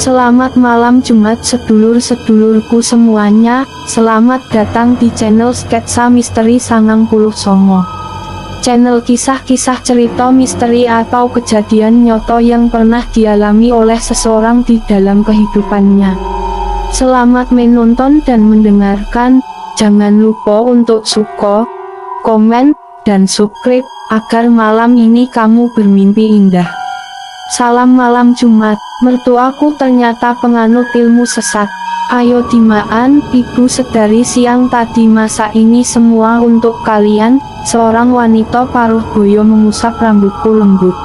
Selamat malam Jumat sedulur-sedulurku semuanya, selamat datang di channel Sketsa Misteri Sangang Puluh Songo. Channel kisah-kisah cerita misteri atau kejadian nyata yang pernah dialami oleh seseorang di dalam kehidupannya. Selamat menonton dan mendengarkan, jangan lupa untuk suka, komen, dan subscribe, agar malam ini kamu bermimpi indah. Salam malam Jumat, mertuaku ternyata penganut ilmu sesat. Ayo dimaan, ibu sedari siang tadi masak ini semua untuk kalian. Seorang wanita paruh boyo mengusap rambutku lembut.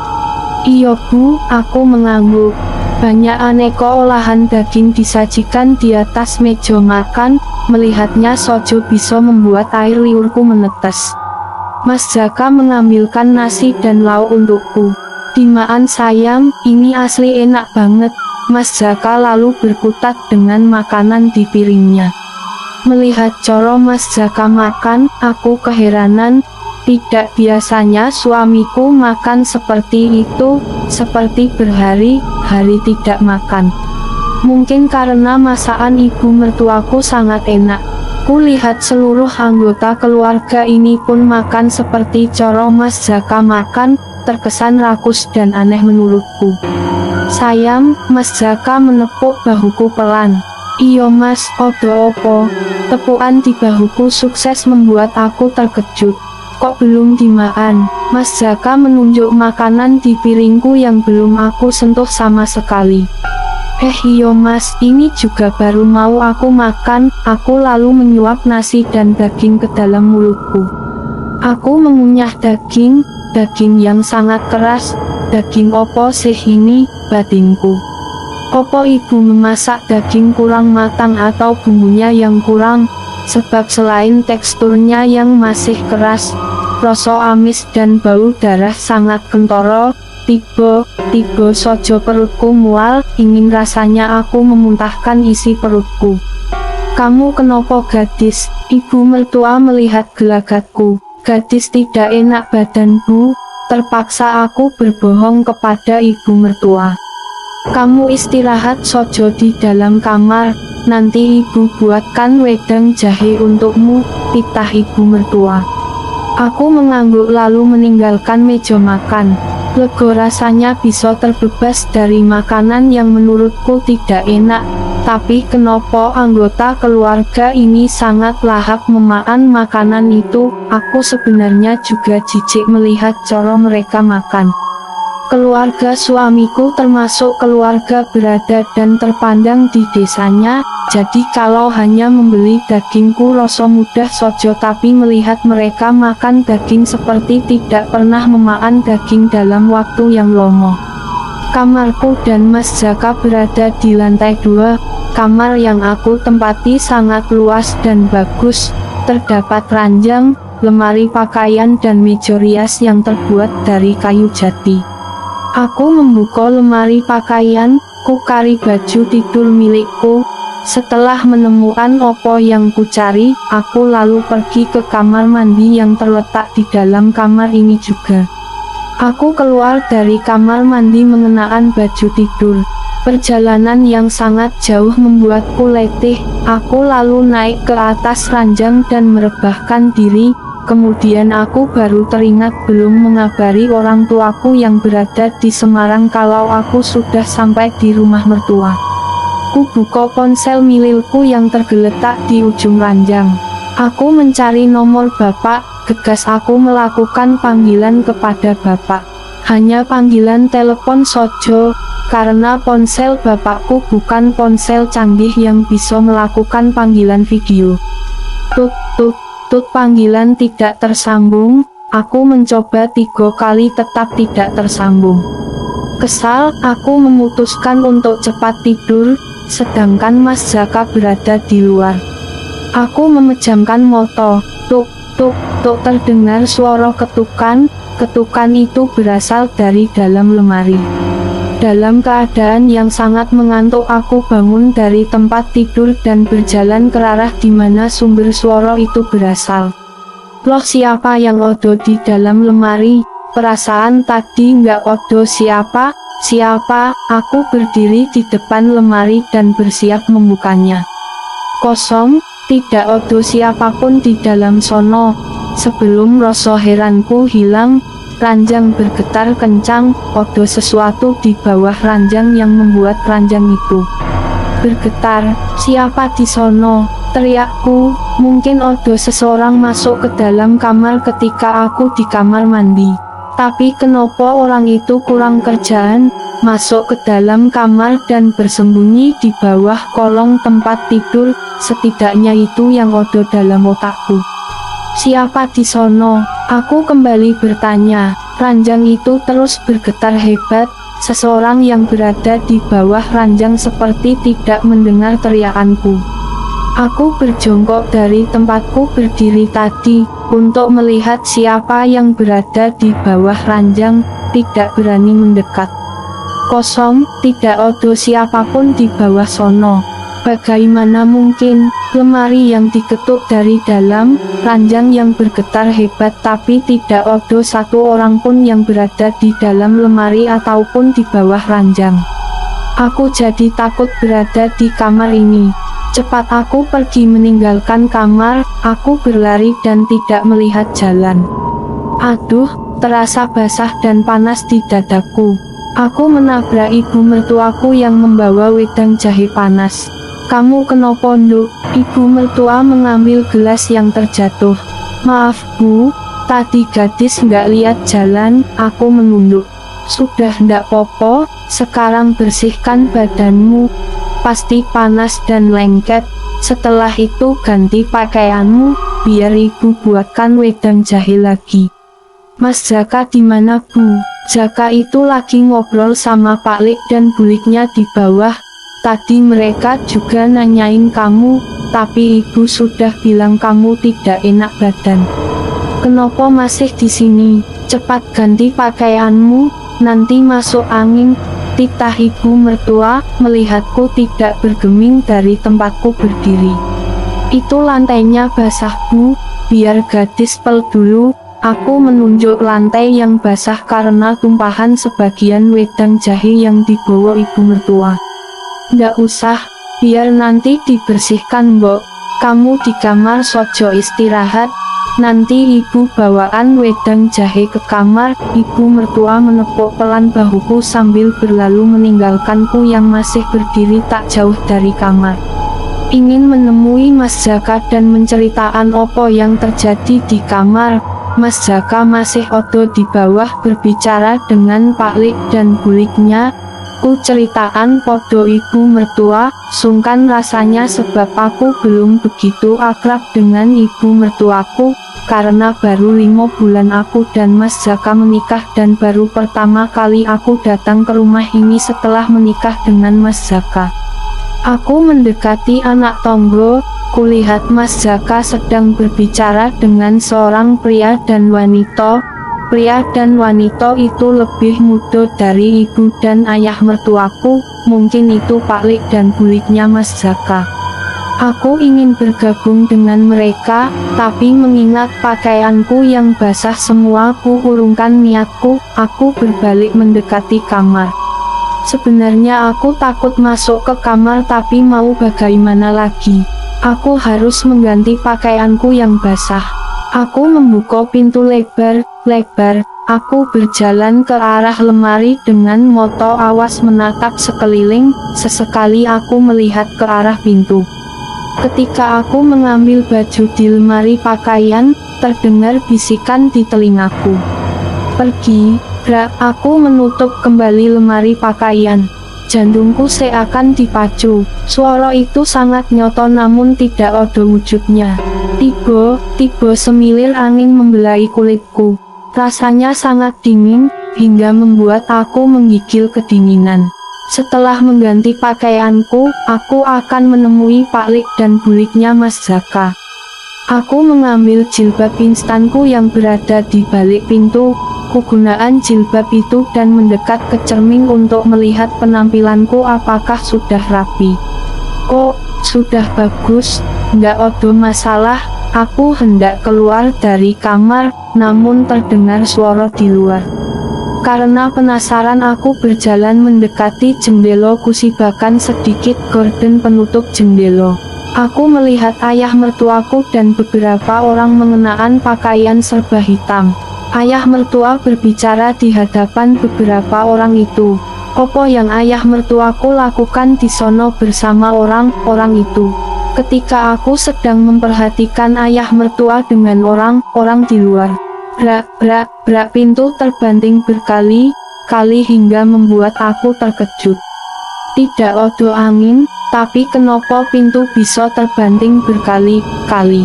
Iya bu, aku mengangguk. Banyak aneka olahan daging disajikan di atas meja makan. Melihatnya saja bisa membuat air liurku menetes. Mas Jaka mengambilkan nasi dan lauk untukku. Dimaan sayang, ini asli enak banget. Mas Jaka lalu berkutat dengan makanan di piringnya. Melihat cara Mas Jaka makan, aku keheranan. Tidak biasanya suamiku makan seperti itu, seperti berhari-hari tidak makan. Mungkin karena masakan ibu mertuaku sangat enak. Kulihat seluruh anggota keluarga ini pun makan seperti cara Mas Jaka makan, terkesan rakus dan aneh menurutku. Sayang, Mas Jaka menepuk bahuku pelan. Iyo mas, odo opo. Tepukan di bahuku sukses membuat aku terkejut. Kok belum dimakan? Mas Jaka menunjuk makanan di piringku yang belum aku sentuh sama sekali. Iyo mas, ini juga baru mau aku makan. Aku lalu menyuap nasi dan daging ke dalam mulutku. Aku mengunyah daging yang sangat keras. Daging opo sih ini, batinku. Opo ibu memasak daging kurang matang atau bumbunya yang kurang? Sebab selain teksturnya yang masih keras, rasa amis dan bau darah sangat kentoro. Tiba sojo perutku mual, ingin rasanya aku memuntahkan isi perutku. Kamu kenapa gadis? Ibu mertua melihat gelagatku. Gadis tidak enak badanku, terpaksa aku berbohong kepada ibu mertua. Kamu istirahat sojo di dalam kamar, nanti ibu buatkan wedang jahe untukmu, titah ibu mertua. Aku mengangguk lalu meninggalkan meja makan. Lega rasanya bisa terbebas dari makanan yang menurutku tidak enak. Tapi kenapa anggota keluarga ini sangat lahap memakan makanan itu? Aku sebenarnya juga jijik melihat cara mereka makan. Keluarga suamiku termasuk keluarga berada dan terpandang di desanya. Jadi kalau hanya membeli dagingku rasa mudah saja, tapi melihat mereka makan daging seperti tidak pernah memakan daging dalam waktu yang lama. Kamarku dan Mas Jaka berada di lantai 2. Kamar yang aku tempati sangat luas dan bagus, terdapat ranjang, lemari pakaian dan meja rias yang terbuat dari kayu jati. Aku membuka lemari pakaian, kukari baju tidur milikku. Setelah menemukan opo yang kucari, aku lalu pergi ke kamar mandi yang terletak di dalam kamar ini juga. Aku keluar dari kamar mandi mengenakan baju tidur. Perjalanan yang sangat jauh membuatku letih. Aku lalu naik ke atas ranjang dan merebahkan diri. Kemudian aku baru teringat belum mengabari orang tuaku yang berada di Semarang kalau aku sudah sampai di rumah mertua. Ku buka ponsel milikku yang tergeletak di ujung ranjang. Aku mencari nomor bapak, gegas aku melakukan panggilan kepada bapak. Hanya panggilan telepon saja. Karena ponsel bapakku bukan ponsel canggih yang bisa melakukan panggilan video. Tut, panggilan tidak tersambung. Aku mencoba 3 kali tetap tidak tersambung. Kesal, aku memutuskan untuk cepat tidur, sedangkan Mas Jaka berada di luar. Aku memejamkan motor. Tuk, terdengar suara ketukan. Ketukan itu berasal dari dalam lemari. Dalam keadaan yang sangat mengantuk, aku bangun dari tempat tidur dan berjalan ke arah di mana sumber suara itu berasal. Loh, siapa yang ada di dalam lemari? Perasaan tadi nggak ada siapa, Siapa? Aku berdiri di depan lemari dan bersiap membukanya. Kosong, tidak ada siapapun di dalam sono. Sebelum rasa heranku hilang, ranjang bergetar kencang, ada sesuatu di bawah ranjang yang membuat ranjang itu bergetar. Siapa di sono? Teriakku. Mungkin ada seseorang masuk ke dalam kamar ketika aku di kamar mandi. Tapi kenapa orang itu kurang kerjaan, masuk ke dalam kamar dan bersembunyi di bawah kolong tempat tidur, setidaknya itu yang ada dalam otakku. Siapa di sono? Aku kembali bertanya. Ranjang itu terus bergetar hebat, seseorang yang berada di bawah ranjang seperti tidak mendengar teriakanku. Aku berjongkok dari tempatku berdiri tadi, untuk melihat siapa yang berada di bawah ranjang, tidak berani mendekat. Kosong, tidak ada siapapun di bawah sono. Bagaimana mungkin? Lemari yang diketuk dari dalam, ranjang yang bergetar hebat tapi tidak ada satu orang pun yang berada di dalam lemari ataupun di bawah ranjang. Aku jadi takut berada di kamar ini. Cepat aku pergi meninggalkan kamar, aku berlari dan tidak melihat jalan. Aduh, terasa basah dan panas di dadaku. Aku menabrak ibu mertuaku yang membawa wedang jahe panas. Kamu kenapa nduk? Ibu mertua mengambil gelas yang terjatuh. Maaf bu, tadi gadis nggak lihat jalan, aku menunduk. Sudah ndak popo, sekarang bersihkan badanmu. Pasti panas dan lengket. Setelah itu ganti pakaianmu, biar ibu buatkan wedang jahe lagi. Mas Jaka di mana bu? Jaka itu lagi ngobrol sama Pak Lik dan buliknya di bawah. Tadi mereka juga nanyain kamu, tapi ibu sudah bilang kamu tidak enak badan. Kenapa masih di sini? Cepat ganti pakaianmu, nanti masuk angin. Titah ibu mertua, melihatku tidak bergeming dari tempatku berdiri. Itu lantainya basah bu, biar gadis pel dulu. Aku menunjuk lantai yang basah karena tumpahan sebagian wedang jahe yang dibawa ibu mertua. Nggak usah, biar nanti dibersihkan mbok. Kamu di kamar sojo istirahat. Nanti ibu bawaan wedang jahe ke kamar. Ibu mertua menepuk pelan bahuku sambil berlalu meninggalkanku yang masih berdiri tak jauh dari kamar. Ingin menemui Mas Jaka dan menceritakan apa yang terjadi di kamar. Mas Jaka masih ada di bawah berbicara dengan Pak Lik dan buliknya. Ku ceritaan podo ibu mertua, sungkan rasanya sebab aku belum begitu akrab dengan ibu mertuaku, karena baru 5 bulan aku dan Mas Jaka menikah dan baru pertama kali aku datang ke rumah ini setelah menikah dengan Mas Jaka. Aku mendekati anak tonggo, kulihat Mas Jaka sedang berbicara dengan seorang pria dan wanita. Pria dan wanita itu lebih muda dari ibu dan ayah mertuaku, mungkin itu Pak Lik dan buliknya Mas Jaka. Aku ingin bergabung dengan mereka, tapi mengingat pakaianku yang basah semua, ku urungkan niatku. Aku berbalik mendekati kamar. Sebenarnya aku takut masuk ke kamar, tapi mau bagaimana lagi. Aku harus mengganti pakaianku yang basah. Aku membuka pintu lebar-lebar. Aku berjalan ke arah lemari dengan moto awas menatap sekeliling. Sesekali aku melihat ke arah pintu. Ketika aku mengambil baju di lemari pakaian, terdengar bisikan di telingaku. Pergi, Bra. Aku menutup kembali lemari pakaian. Jantungku seakan dipacu. Suara itu sangat nyoto namun tidak ada wujudnya. Tiba semilir angin membelai kulitku. Rasanya sangat dingin, hingga membuat aku menggigil kedinginan. Setelah mengganti pakaianku, aku akan menemui Pak Lik dan buliknya Mas Jaka. Aku mengambil jilbab instanku yang berada di balik pintu. Kugunaan jilbab itu dan mendekat ke cermin untuk melihat penampilanku apakah sudah rapi. Oh, sudah bagus, nggak ada masalah. Aku hendak keluar dari kamar, namun terdengar suara di luar. Karena penasaran aku berjalan mendekati jendela kusibakan sedikit gorden penutup jendela. Aku melihat ayah mertuaku dan beberapa orang mengenakan pakaian serba hitam. Ayah mertua berbicara di hadapan beberapa orang itu. Apa yang ayah mertuaku lakukan di sono bersama orang-orang itu? Ketika aku sedang memperhatikan ayah mertua dengan orang-orang di luar. Brak, pintu terbanting berkali-kali hingga membuat aku terkejut. Tidak ada angin, tapi kenapa pintu bisa terbanting berkali-kali?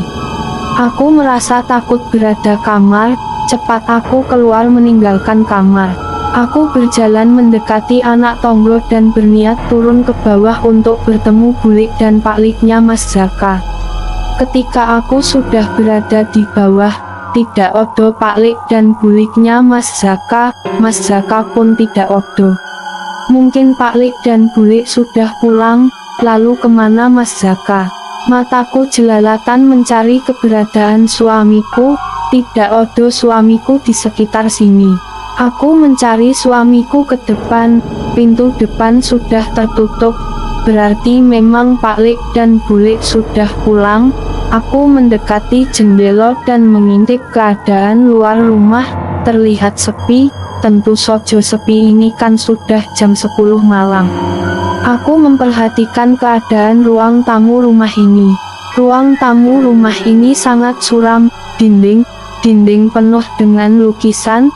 Aku merasa takut berada kamar, cepat aku keluar meninggalkan kamar. Aku berjalan mendekati anak tonggo dan berniat turun ke bawah untuk bertemu bulik dan pakliknya Mas Zaka. Ketika aku sudah berada di bawah, tidak ada paklik dan buliknya Mas Zaka pun tidak ada. Mungkin paklik dan bulik sudah pulang, lalu kemana Mas Zaka? Mataku jelalatan mencari keberadaan suamiku, tidak ada suamiku di sekitar sini. Aku mencari suamiku ke depan, pintu depan sudah tertutup, berarti memang paklik dan bulik sudah pulang. Aku mendekati jendela dan mengintip keadaan luar rumah, terlihat sepi, tentu saja sepi ini kan sudah jam 10 malam. Aku memperhatikan keadaan ruang tamu rumah ini. Ruang tamu rumah ini sangat suram, dinding penuh dengan lukisan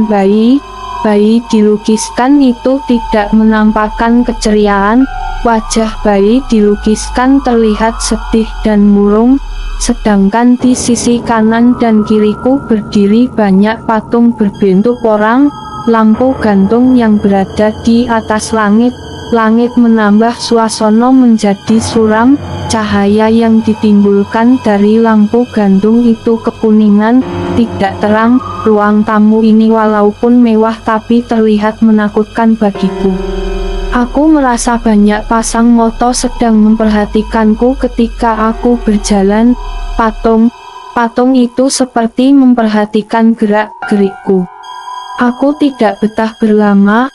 bayi dilukiskan itu tidak menampakkan keceriaan. Wajah bayi dilukiskan terlihat sedih dan murung, sedangkan di sisi kanan dan kiriku berdiri banyak patung berbentuk orang, lampu gantung yang berada di atas langit. Langit menambah suasana menjadi suram, cahaya yang ditimbulkan dari lampu gantung itu kekuningan, tidak terang. Ruang tamu ini walaupun mewah tapi terlihat menakutkan bagiku. Aku merasa banyak pasang mata sedang memperhatikanku ketika aku berjalan. Patung itu seperti memperhatikan gerak-gerikku. Aku tidak betah berlama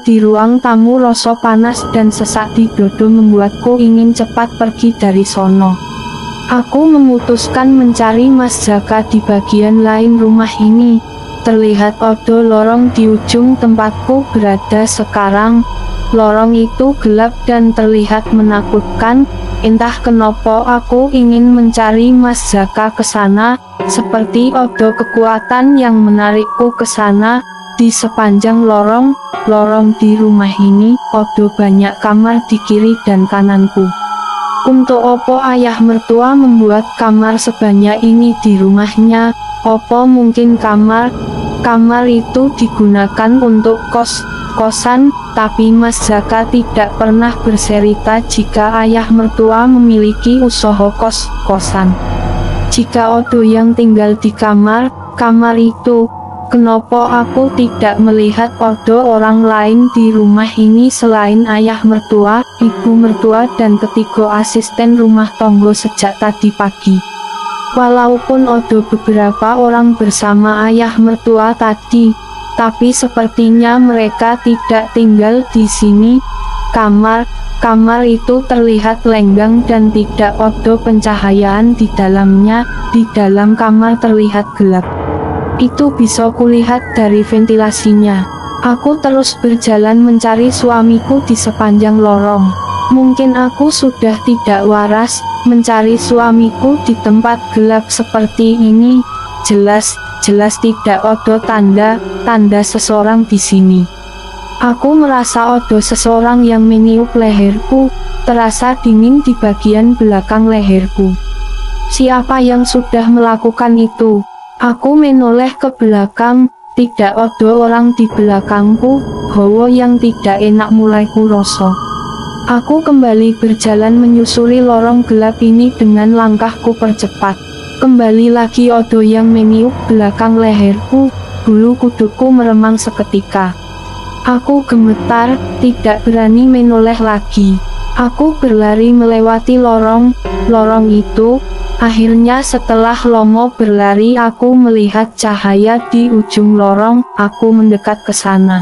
di ruang tamu. Rasa panas dan sesak di dada membuatku ingin cepat pergi dari sono. Aku memutuskan mencari Mas Zaka di bagian lain rumah ini. Terlihat ada lorong di ujung tempatku berada sekarang. Lorong itu gelap dan terlihat menakutkan. Entah kenapa aku ingin mencari Mas Zaka ke sana, seperti ada kekuatan yang menarikku ke sana. Di sepanjang lorong di rumah ini, ada banyak kamar di kiri dan kananku. Untuk apa ayah mertua membuat kamar sebanyak ini di rumahnya? Apa mungkin kamar itu digunakan untuk kosan? Tapi Mas Zaka tidak pernah bercerita jika ayah mertua memiliki usaha kos-kosan. Jika ada yang tinggal di kamar itu, kenapa aku tidak melihat ada orang lain di rumah ini selain ayah mertua, ibu mertua dan ketiga asisten rumah tangga sejak tadi pagi? Walaupun ada beberapa orang bersama ayah mertua tadi, tapi sepertinya mereka tidak tinggal di sini. Kamar itu terlihat lenggang dan tidak ada pencahayaan di dalamnya. Di dalam kamar terlihat gelap. Itu bisa kulihat dari ventilasinya. Aku terus berjalan mencari suamiku di sepanjang lorong. Mungkin aku sudah tidak waras mencari suamiku di tempat gelap seperti ini. Jelas tidak ada tanda seseorang di sini. Aku merasa ada seseorang yang meniup leherku. Terasa dingin di bagian belakang leherku. Siapa yang sudah melakukan itu? Aku menoleh ke belakang, tidak ada orang di belakangku. Hawa yang tidak enak mulai kurasa. Aku kembali berjalan menyusuri lorong gelap ini dengan langkahku percepat. Kembali lagi ada yang meniup belakang leherku, bulu kuduku meremang seketika. Aku gemetar, tidak berani menoleh lagi. Aku berlari melewati lorong itu. Akhirnya setelah lama berlari aku melihat cahaya di ujung lorong, aku mendekat ke sana.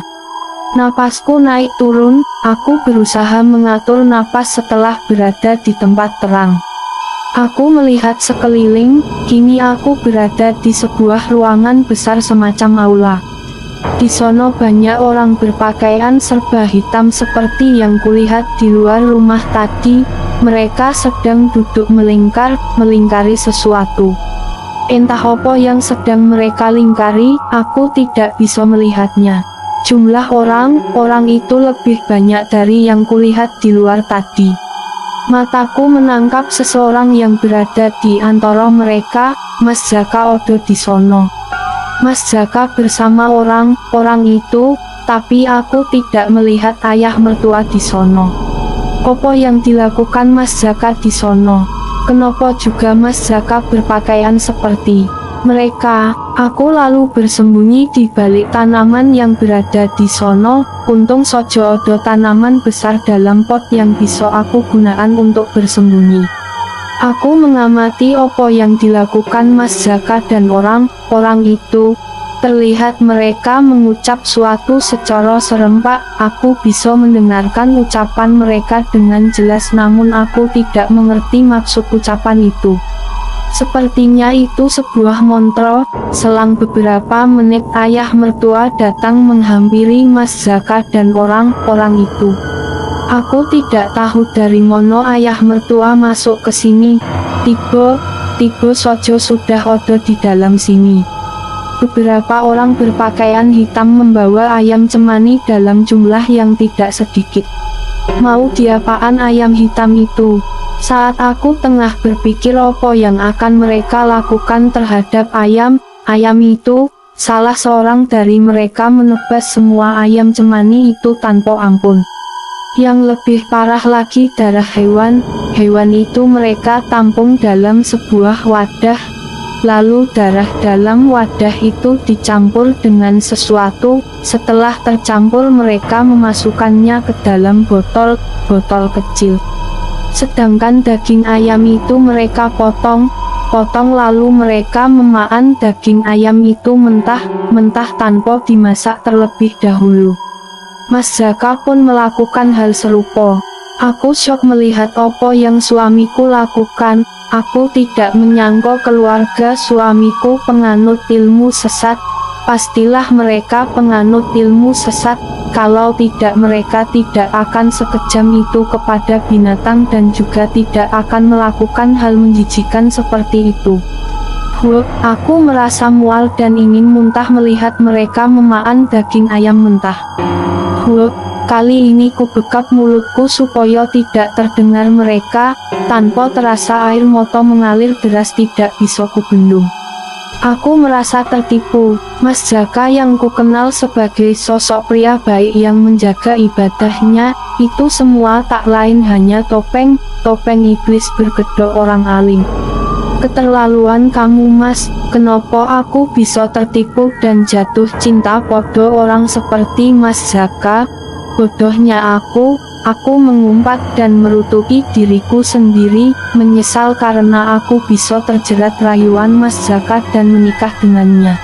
Napasku naik turun, aku berusaha mengatur napas setelah berada di tempat terang. Aku melihat sekeliling, kini aku berada di sebuah ruangan besar semacam aula. Di sono banyak orang berpakaian serba hitam seperti yang kulihat di luar rumah tadi, mereka sedang duduk melingkari sesuatu. Entah apa yang sedang mereka lingkari, aku tidak bisa melihatnya. Jumlah orang itu lebih banyak dari yang kulihat di luar tadi. Mataku menangkap seseorang yang berada di antara mereka, Mas Jaka Odo di sono. Mas Jaka bersama orang itu, tapi aku tidak melihat ayah mertua di sono. Apa yang dilakukan Mas Jaka di sono? Kenapa juga Mas Jaka berpakaian seperti mereka? Aku lalu bersembunyi di balik tanaman yang berada di sono. Untung saja ada tanaman besar dalam pot yang bisa aku gunakan untuk bersembunyi. Aku mengamati apa yang dilakukan Mas Jaka dan orang itu. Terlihat mereka mengucap suatu secara serempak. Aku bisa mendengarkan ucapan mereka dengan jelas, namun aku tidak mengerti maksud ucapan itu. Sepertinya itu sebuah mantra. Selang beberapa menit ayah mertua datang menghampiri Mas Jaka dan orang itu. Aku tidak tahu dari mana ayah mertua masuk ke sini. Tiba saja sudah ada di dalam sini. Beberapa orang berpakaian hitam membawa ayam cemani dalam jumlah yang tidak sedikit. Mau diapaan ayam hitam itu? Saat aku tengah berpikir apa yang akan mereka lakukan terhadap ayam itu, salah seorang dari mereka menebas semua ayam cemani itu tanpa ampun. Yang lebih parah lagi, darah hewan itu mereka tampung dalam sebuah wadah. Lalu darah dalam wadah itu dicampur dengan sesuatu. Setelah tercampur mereka memasukkannya ke dalam botol kecil. Sedangkan daging ayam itu mereka potong lalu mereka memakan daging ayam itu mentah tanpa dimasak terlebih dahulu. Mas Jaka pun melakukan hal serupa. Aku syok melihat apa yang suamiku lakukan. Aku tidak menyangka keluarga suamiku penganut ilmu sesat. Pastilah mereka penganut ilmu sesat. Kalau tidak, mereka tidak akan sekejam itu kepada binatang dan juga tidak akan melakukan hal menjijikan seperti itu. Aku merasa mual dan ingin muntah melihat mereka memakan daging ayam mentah. Kali ini ku bekap mulutku supaya tidak terdengar mereka. Tanpa terasa air mata mengalir deras, tidak bisa kubendung. Aku merasa tertipu. Mas Jaka yang ku kenal sebagai sosok pria baik yang menjaga ibadahnya, itu semua tak lain hanya topeng iblis berkedok orang alim. Keterlaluan kamu, Mas. Kenapa aku bisa tertipu dan jatuh cinta pada orang seperti Mas Jaka? Bodohnya aku mengumpat dan merutuki diriku sendiri, menyesal karena aku bisa terjerat rayuan Mas Jaka dan menikah dengannya.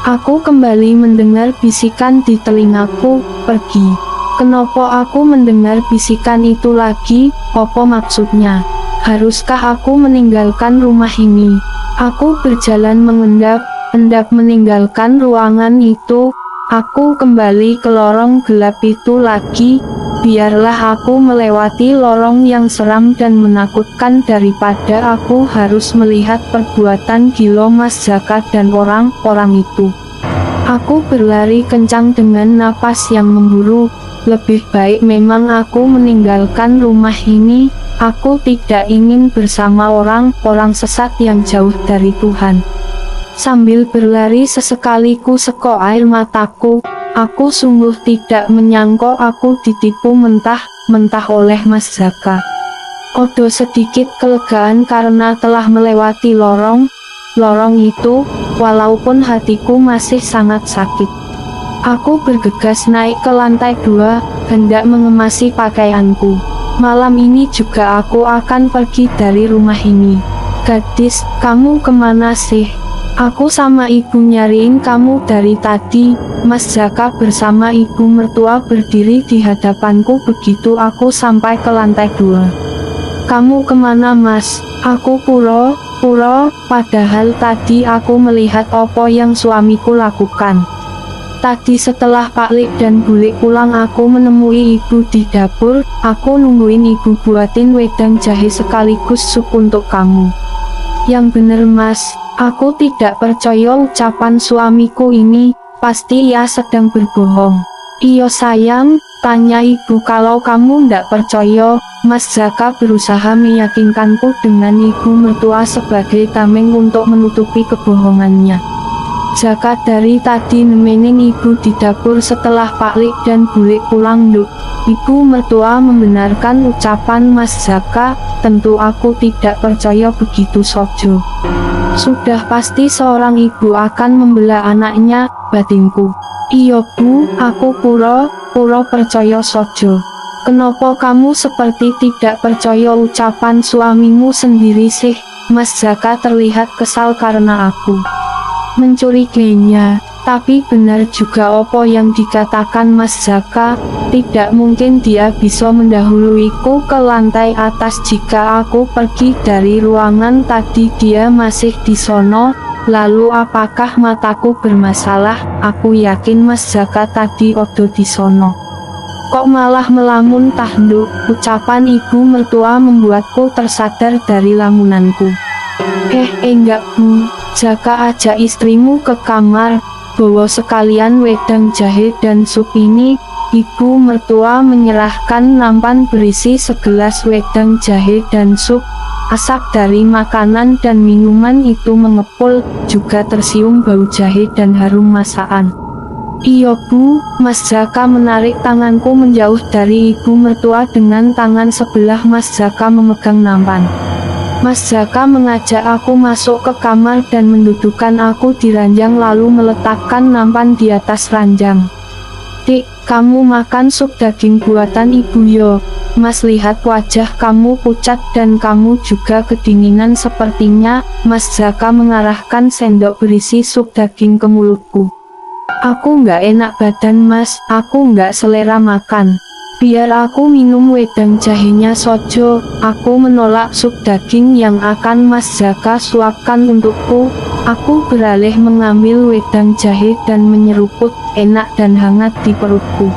Aku kembali mendengar bisikan di telingaku, pergi. Kenapa aku mendengar bisikan itu lagi? Apa maksudnya? Haruskah aku meninggalkan rumah ini? Aku berjalan mengendap meninggalkan ruangan itu. Aku kembali ke lorong gelap itu lagi. Biarlah aku melewati lorong yang seram dan menakutkan daripada aku harus melihat perbuatan gila Mas Jaka dan orang itu. Aku berlari kencang dengan napas yang memburu. Lebih baik memang aku meninggalkan rumah ini. Aku tidak ingin bersama orang sesat yang jauh dari Tuhan. Sambil berlari sesekali ku sekok air mataku. Aku sungguh tidak menyangka aku ditipu mentah oleh Mas Jaka. Ada sedikit kelegaan karena telah melewati lorong itu, walaupun hatiku masih sangat sakit. Aku bergegas naik ke lantai 2, hendak mengemasi pakaianku. Malam ini juga aku akan pergi dari rumah ini. Gadis, kamu kemana sih? Aku sama ibu nyariin kamu dari tadi. Mas Jaka bersama ibu mertua berdiri di hadapanku begitu aku sampai ke lantai 2. Kamu kemana mas? Aku pura, padahal tadi aku melihat apa yang suamiku lakukan. Tadi setelah Pak Lik dan Bulik pulang aku menemui ibu di dapur. Aku nungguin ibu buatin wedang jahe sekaligus sup untuk kamu. Yang bener mas, aku tidak percaya ucapan suamiku ini, pasti ia sedang berbohong. Iyo sayang, tanya ibu. Kalau kamu ndak percaya, Mas Jaka berusaha meyakinkanku dengan ibu mertua sebagai tameng untuk menutupi kebohongannya. Jaka dari tadi nemenin ibu di dapur setelah Pak Lik dan Bulik pulang Nduk. Ibu mertua membenarkan ucapan Mas Jaka, tentu aku tidak percaya begitu sojo. Sudah pasti seorang ibu akan membela anaknya, batinku. Iya bu, aku pura percaya sojo. Kenapa kamu seperti tidak percaya ucapan suamimu sendiri sih? Mas Jaka terlihat kesal karena aku mencurigainya. Tapi benar juga apa yang dikatakan Mas Jaka, tidak mungkin dia bisa mendahuluiku ke lantai atas. Jika aku pergi dari ruangan tadi dia masih di sono, lalu apakah mataku bermasalah? Aku yakin Mas Jaka tadi odo di sono. Kok malah melamun tah Nduk? Ucapan ibu mertua membuatku tersadar dari lamunanku. Enggak bu, Jaka ajak istrimu ke kamar, bawa sekalian wedang jahe dan sup ini. Ibu mertua menyerahkan nampan berisi segelas wedang jahe dan sup. Asap dari makanan dan minuman itu mengepul, juga tersium bau jahe dan harum masakan. Iya bu, Mas Jaka menarik tanganku menjauh dari ibu mertua. Dengan tangan sebelah Mas Jaka memegang nampan. Mas Jaka mengajak aku masuk ke kamar dan mendudukkan aku di ranjang lalu meletakkan nampan di atas ranjang. Dik, kamu makan sup daging buatan ibu yo. Mas lihat wajah kamu pucat dan kamu juga kedinginan sepertinya. Mas Jaka mengarahkan sendok berisi sup daging ke mulutku. Aku nggak enak badan mas, aku nggak selera makan. Biar aku minum wedang jahenya sojo. Aku menolak sup daging yang akan Mas Jaka suapkan untukku. Aku beralih mengambil wedang jahe dan menyeruput, enak dan hangat di perutku.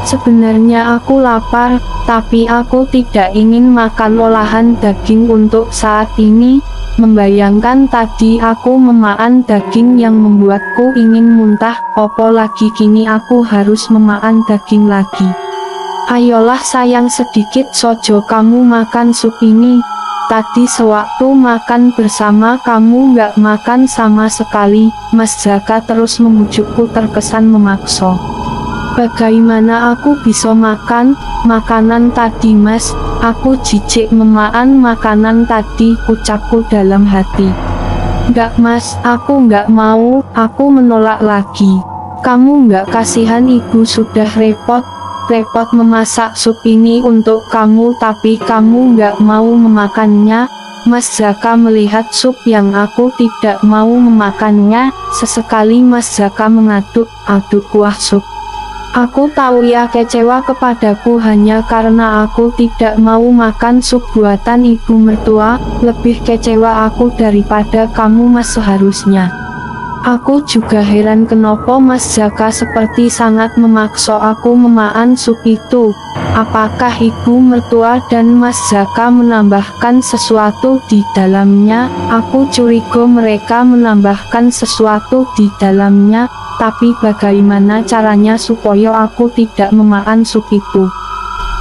Sebenarnya aku lapar, tapi aku tidak ingin makan olahan daging untuk saat ini. Membayangkan tadi aku memakan daging yang membuatku ingin muntah, apalagi kini aku harus memakan daging lagi. Ayolah sayang sedikit sojo kamu makan sup ini. Tadi sewaktu makan bersama kamu nggak makan sama sekali. Mas Jaka terus membujukku terkesan memaksa. Bagaimana aku bisa makan makanan tadi mas? Aku jijik memakan makanan tadi, ucapku dalam hati. Nggak mas, aku nggak mau. Aku menolak lagi. Kamu nggak kasihan ibu sudah repot memasak sup ini untuk kamu tapi kamu nggak mau memakannya. Mas Jaka melihat sup yang aku tidak mau memakannya. Sesekali Mas Jaka mengaduk-aduk kuah sup. Aku tahu ia kecewa kepadaku hanya karena aku tidak mau makan sup buatan ibu mertua. Lebih kecewa aku daripada kamu mas seharusnya. Aku juga heran kenapa Mas Jaka seperti sangat memaksa aku memakan sup itu. Apakah ibu mertua dan Mas Jaka menambahkan sesuatu di dalamnya? Aku curiga mereka menambahkan sesuatu di dalamnya, tapi bagaimana caranya supaya aku tidak memakan sup itu?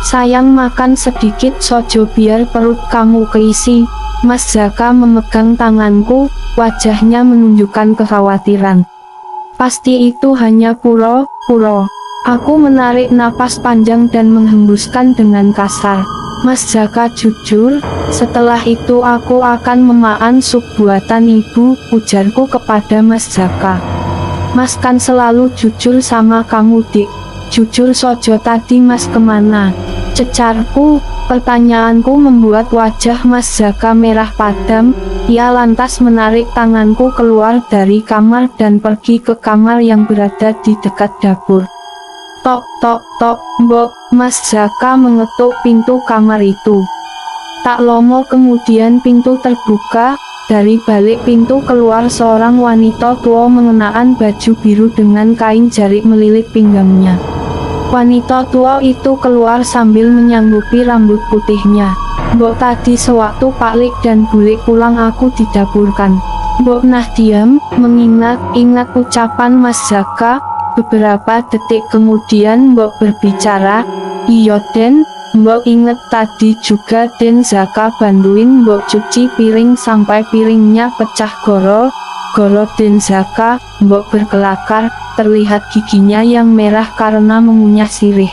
Sayang makan sedikit sojo biar perut kamu keisi. Mas Jaka memegang tanganku, wajahnya menunjukkan kekhawatiran. Pasti itu hanya pura-pura. Aku menarik napas panjang dan menghembuskan dengan kasar. Mas Jaka jujur, setelah itu aku akan memakan sup buatan ibu, ujarku kepada Mas Jaka. Mas kan selalu jujur sama kamu dik. Jujur sojo tadi mas kemana? Cecarku. Pertanyaanku membuat wajah Mas Zaka merah padam. Ia lantas menarik tanganku keluar dari kamar dan pergi ke kamar yang berada di dekat dapur. Tok tok tok, mbok. Mas Zaka mengetuk pintu kamar itu. Tak lama kemudian pintu terbuka. Dari balik pintu keluar seorang wanita tua mengenakan baju biru dengan kain jarik melilit pinggangnya. Wanita tua itu keluar sambil menyanggupi rambut putihnya. Mbok, tadi sewaktu Pak Lik dan Bulik pulang aku didapurkan. Mbok nah diam, mengingat-ingat ucapan Mas Zaka. Beberapa detik kemudian Mbok berbicara, "Iya Den, Mbok inget tadi juga Den Zaka bantuin Mbok cuci piring sampai piringnya pecah goro Den Zaka." Mbok berkelakar, terlihat giginya yang merah karena mengunyah sirih.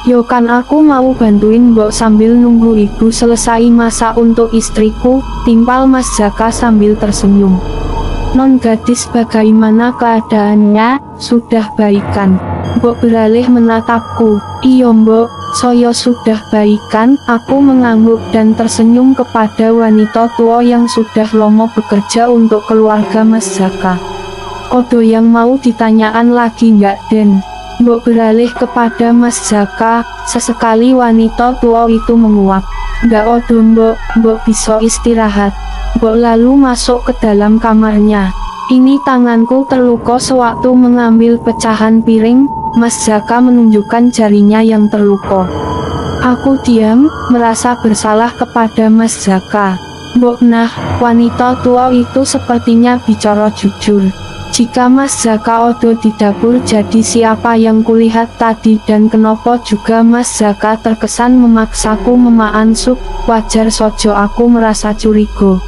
"Yo kan aku mau bantuin Mbok sambil nunggu ibu selesai masak untuk istriku," timpal Mas Zaka sambil tersenyum. "Non gadis bagaimana keadaannya, sudah baikan?" Mbok beralih menatapku. "Iya Mbok, saya sudah baikan." Aku mengangguk dan tersenyum kepada wanita tua yang sudah lama bekerja untuk keluarga Mas Zaka. "Odo yang mau ditanyaan lagi nggak Den?" Mbok beralih kepada Mas Zaka. Sesekali wanita tua itu menguap. "Nggak odo Mbok, Mbok bisa istirahat." Mbok lalu masuk ke dalam kamarnya. "Ini tanganku terluka sewaktu mengambil pecahan piring." Mas Zaka menunjukkan jarinya yang terluka. Aku diam, merasa bersalah kepada Mas Zaka. "Mbok nah," wanita tua itu sepertinya bicara jujur. "Jika Mas Zaka odo di dapur, jadi siapa yang kulihat tadi dan kenapa juga Mas Zaka terkesan memaksaku memakan sup? Wajar saja aku merasa curiga."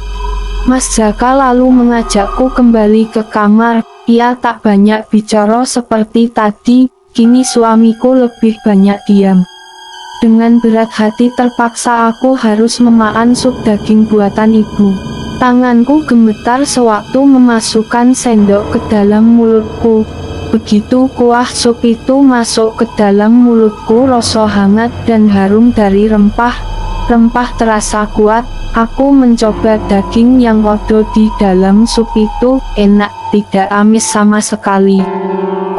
Mas Zaka lalu mengajakku kembali ke kamar. Ia tak banyak bicara seperti tadi, kini suamiku lebih banyak diam. Dengan berat hati terpaksa aku harus memakan sup daging buatan ibu. Tanganku gemetar sewaktu memasukkan sendok ke dalam mulutku. Begitu kuah sup itu masuk ke dalam mulutku, rasa hangat dan harum dari rempah terasa kuat. Aku mencoba daging yang ada di dalam sup itu, enak, tidak amis sama sekali.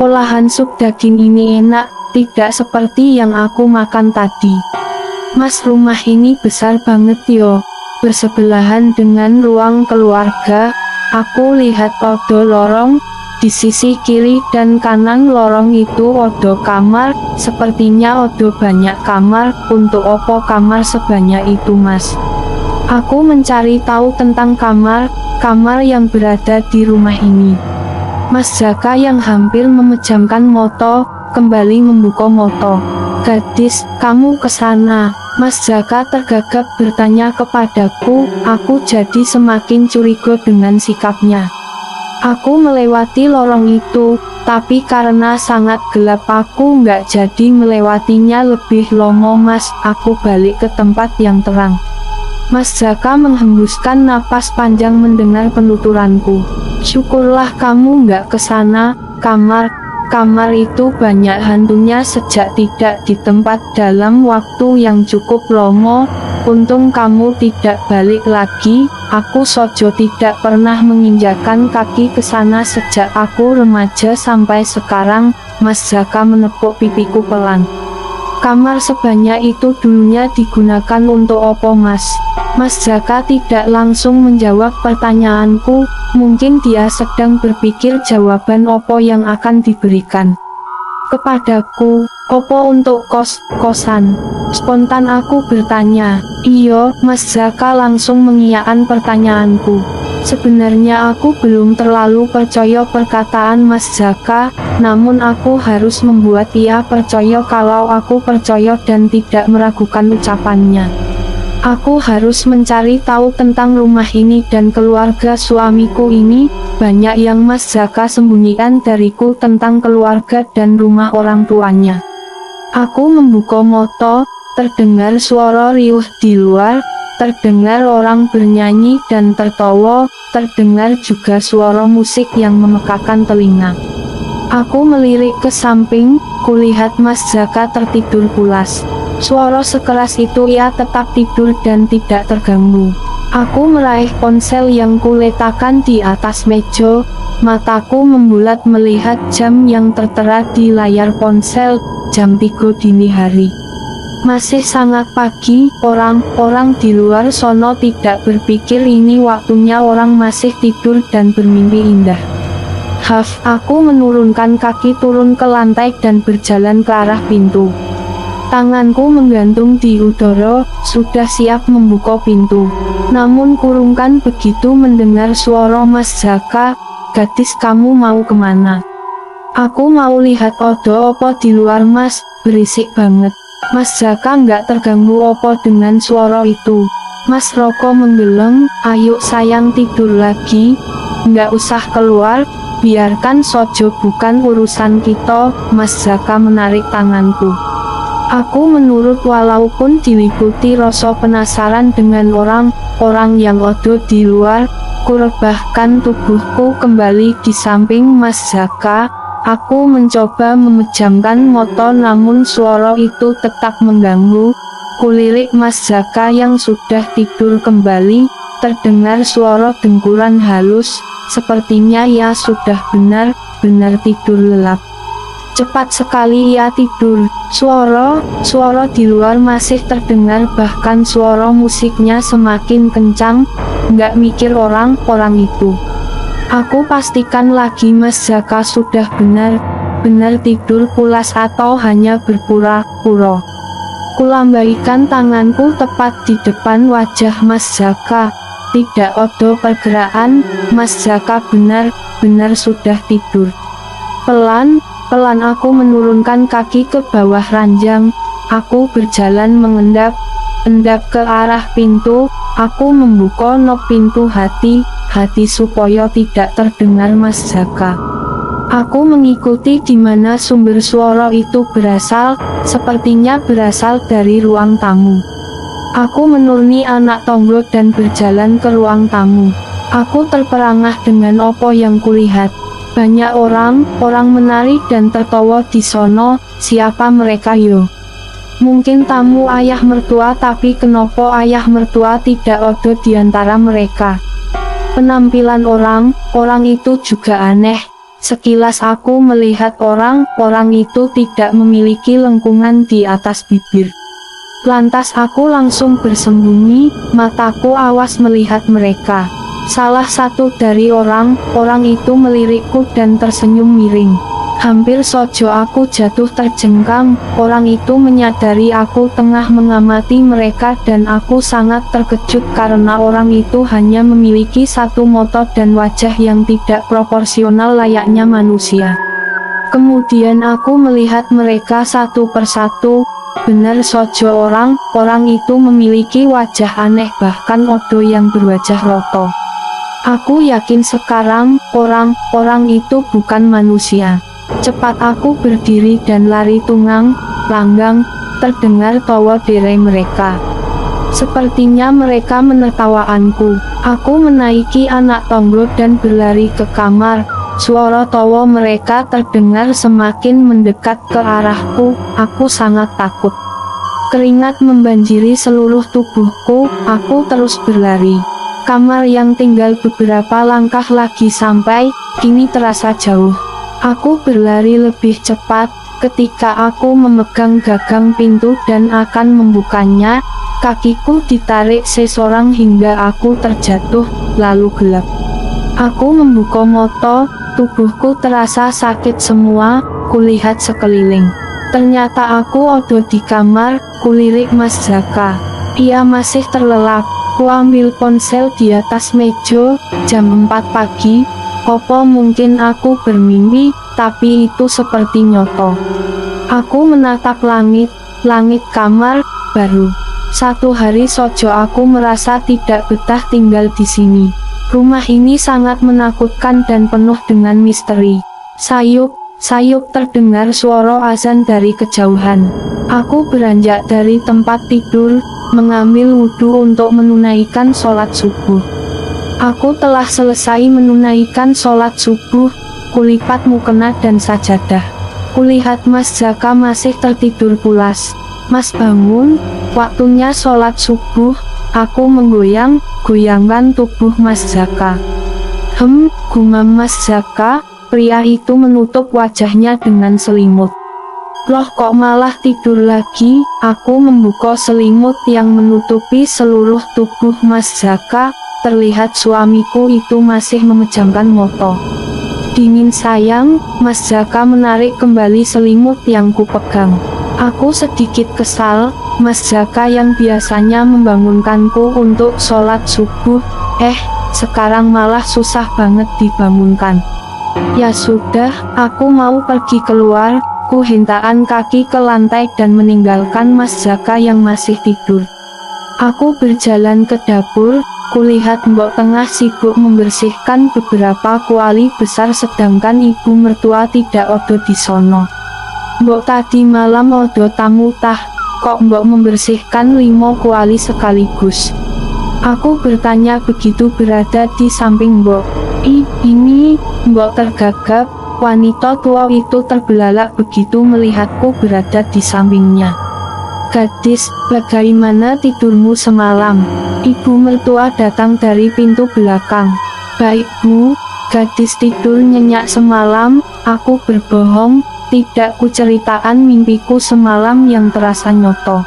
Olahan sup daging ini enak, tidak seperti yang aku makan tadi. "Mas, rumah ini besar banget yo." Bersebelahan dengan ruang keluarga, aku lihat ada lorong. Di sisi kiri dan kanan lorong itu ada kamar, sepertinya ada banyak kamar. "Untuk opo kamar sebanyak itu Mas?" Aku mencari tahu tentang kamar yang berada di rumah ini. Mas Zaka yang hampir memejamkan mata, kembali membuka mata. "Gadis, kamu kesana?" Mas Zaka tergagap bertanya kepadaku. Aku jadi semakin curiga dengan sikapnya. Aku melewati lorong itu, tapi karena sangat gelap aku nggak jadi melewatinya lebih lama Mas. Aku balik ke tempat yang terang. Mas Zaka menghembuskan napas panjang mendengar penuturanku. "Syukurlah kamu nggak kesana. Kamar itu banyak hantunya sejak tidak di tempat dalam waktu yang cukup lama. Untung kamu tidak balik lagi. Aku saja tidak pernah menginjakan kaki ke sana sejak aku remaja sampai sekarang." Mas Zaka menepuk pipiku pelan. "Kamar sebanyak itu dulunya digunakan untuk apa Mas?" Mas Zaka tidak langsung menjawab pertanyaanku. Mungkin dia sedang berpikir jawaban apa yang akan diberikan kepadaku. "Opo untuk kos-kosan?" Spontan aku bertanya. "Iya." Mas Zaka langsung mengiyakan pertanyaanku. Sebenarnya aku belum terlalu percaya perkataan Mas Zaka, namun aku harus membuat ia percaya kalau aku percaya dan tidak meragukan ucapannya. Aku harus mencari tahu tentang rumah ini dan keluarga suamiku ini. Banyak yang Mas Zaka sembunyikan dariku tentang keluarga dan rumah orang tuanya. Aku membuka mata, terdengar suara riuh di luar, terdengar orang bernyanyi dan tertawa, terdengar juga suara musik yang memekakan telinga. Aku melirik ke samping, kulihat Mas Zaka tertidur pulas. Suara sekeras itu ia tetap tidur dan tidak terganggu. Aku meraih ponsel yang kuletakkan di atas meja. Mataku membulat melihat jam yang tertera di layar ponsel, jam 3 dini hari. Masih sangat pagi, orang-orang di luar sono tidak berpikir ini waktunya orang masih tidur dan bermimpi indah. Aku menurunkan kaki turun ke lantai dan berjalan ke arah pintu. Tanganku menggantung di udara, sudah siap membuka pintu. Namun kurungkan begitu mendengar suara Mas Jaka, "Gadis, kamu mau kemana?" "Aku mau lihat odo opo di luar Mas," berisik banget. Mas Jaka nggak terganggu opo dengan suara itu. Mas Roko menggeleng, "Ayo sayang tidur lagi, nggak usah keluar, biarkan sojo bukan urusan kita." Mas Jaka menarik tanganku. Aku menurut walaupun diliputi rasa penasaran dengan orang yang odo di luar. Kurebahkan tubuhku kembali di samping Mas Jaka. Aku mencoba memejamkan mata namun suara itu tetap mengganggu. Kulirik Mas Jaka yang sudah tidur kembali. Terdengar suara dengkuran halus. Sepertinya ia sudah benar-benar tidur lelap. Cepat sekali ia tidur. Suara di luar masih terdengar, bahkan suara musiknya semakin kencang. Nggak mikir orang itu. Aku pastikan lagi Mas Jaka sudah benar-benar tidur pulas atau hanya berpura-pura. Kulambaikan tanganku tepat di depan wajah Mas Jaka. Tidak ada pergerakan, Mas Jaka benar-benar sudah tidur. Pelan aku menurunkan kaki ke bawah ranjang. Aku berjalan mengendap ke arah pintu. Aku membuka nok pintu hati supaya tidak terdengar Mas Jaka. Aku mengikuti di mana sumber suara itu berasal, sepertinya berasal dari ruang tamu. Aku menuruni anak tangga dan berjalan ke ruang tamu. Aku terperangah dengan apa yang kulihat. Banyak orang menari dan tertawa di sono. Siapa mereka yo? Mungkin tamu ayah mertua, tapi kenapa ayah mertua tidak ada di antara mereka? Penampilan orang itu juga aneh. Sekilas aku melihat orang itu tidak memiliki lengkungan di atas bibir. Lantas aku langsung bersembunyi, mataku awas melihat mereka. Salah satu dari orang itu melirikku dan tersenyum miring. Hampir saja aku jatuh terjengkang. Orang itu menyadari aku tengah mengamati mereka dan aku sangat terkejut karena orang itu hanya memiliki satu mata dan wajah yang tidak proporsional layaknya manusia. Kemudian aku melihat mereka satu persatu. Benar saja orang itu memiliki wajah aneh, bahkan odo yang berwajah roto. Aku yakin sekarang orang itu bukan manusia. Cepat aku berdiri dan lari tunggang langgang. Terdengar tawa derai mereka. Sepertinya mereka menertawaanku. Aku menaiki anak tangga dan berlari ke kamar. Suara tawa mereka terdengar semakin mendekat ke arahku. Aku sangat takut. Keringat membanjiri seluruh tubuhku. Aku terus berlari. Kamar yang tinggal beberapa langkah lagi sampai, kini terasa jauh. Aku berlari lebih cepat. Ketika aku memegang gagang pintu dan akan membukanya, kakiku ditarik seseorang hingga aku terjatuh, lalu gelap. Aku membuka mata, tubuhku terasa sakit semua. Kulihat sekeliling. Ternyata aku ada di kamar. Kulirik Mas Jaka. Ia masih terlelap. Kuambil ponsel di atas meja. Jam 4 pagi. Apa mungkin aku bermimpi, tapi itu seperti nyata. Aku menatap langit kamar. Baru 1 hari saja aku merasa tidak betah tinggal di sini. Rumah ini sangat menakutkan dan penuh dengan misteri. Sayup terdengar suara azan dari kejauhan. Aku beranjak dari tempat tidur, mengambil wudhu untuk menunaikan sholat subuh. Aku telah selesai menunaikan sholat subuh. Kulipat mukena dan sajadah. Kulihat Mas Jaka masih tertidur pulas. Mas bangun, waktunya sholat subuh. Aku menggoyang-goyangkan tubuh Mas Zaka. Gumam Mas Zaka. Pria itu menutup wajahnya dengan selimut. Loh, kok malah tidur lagi? Aku membuka selimut yang menutupi seluruh tubuh Mas Zaka. Terlihat suamiku itu masih memejamkan mata. Dingin sayang, Mas Zaka menarik kembali selimut yang kupegang. Aku sedikit kesal, Mas Zaka yang biasanya membangunkanku untuk sholat subuh, sekarang malah susah banget dibangunkan. Ya sudah, aku mau pergi keluar. Ku hentakkan kaki ke lantai dan meninggalkan Mas Zaka yang masih tidur. Aku berjalan ke dapur, kulihat Mbok Tengah sibuk membersihkan beberapa kuali besar sedangkan ibu mertua tidak odo di sono. Mbok tadi malam odo tamu tah, kok Mbok membersihkan 5 kuali sekaligus? Aku bertanya begitu berada di samping Mbok. Ini, Mbok tergagap. Wanita tua itu terbelalak begitu melihatku berada di sampingnya. Gadis, bagaimana tidurmu semalam? Ibu mertua datang dari pintu belakang. Baik Bu, gadis tidur nyenyak semalam. Aku berbohong, tidak kuceritaan mimpiku semalam yang terasa nyoto.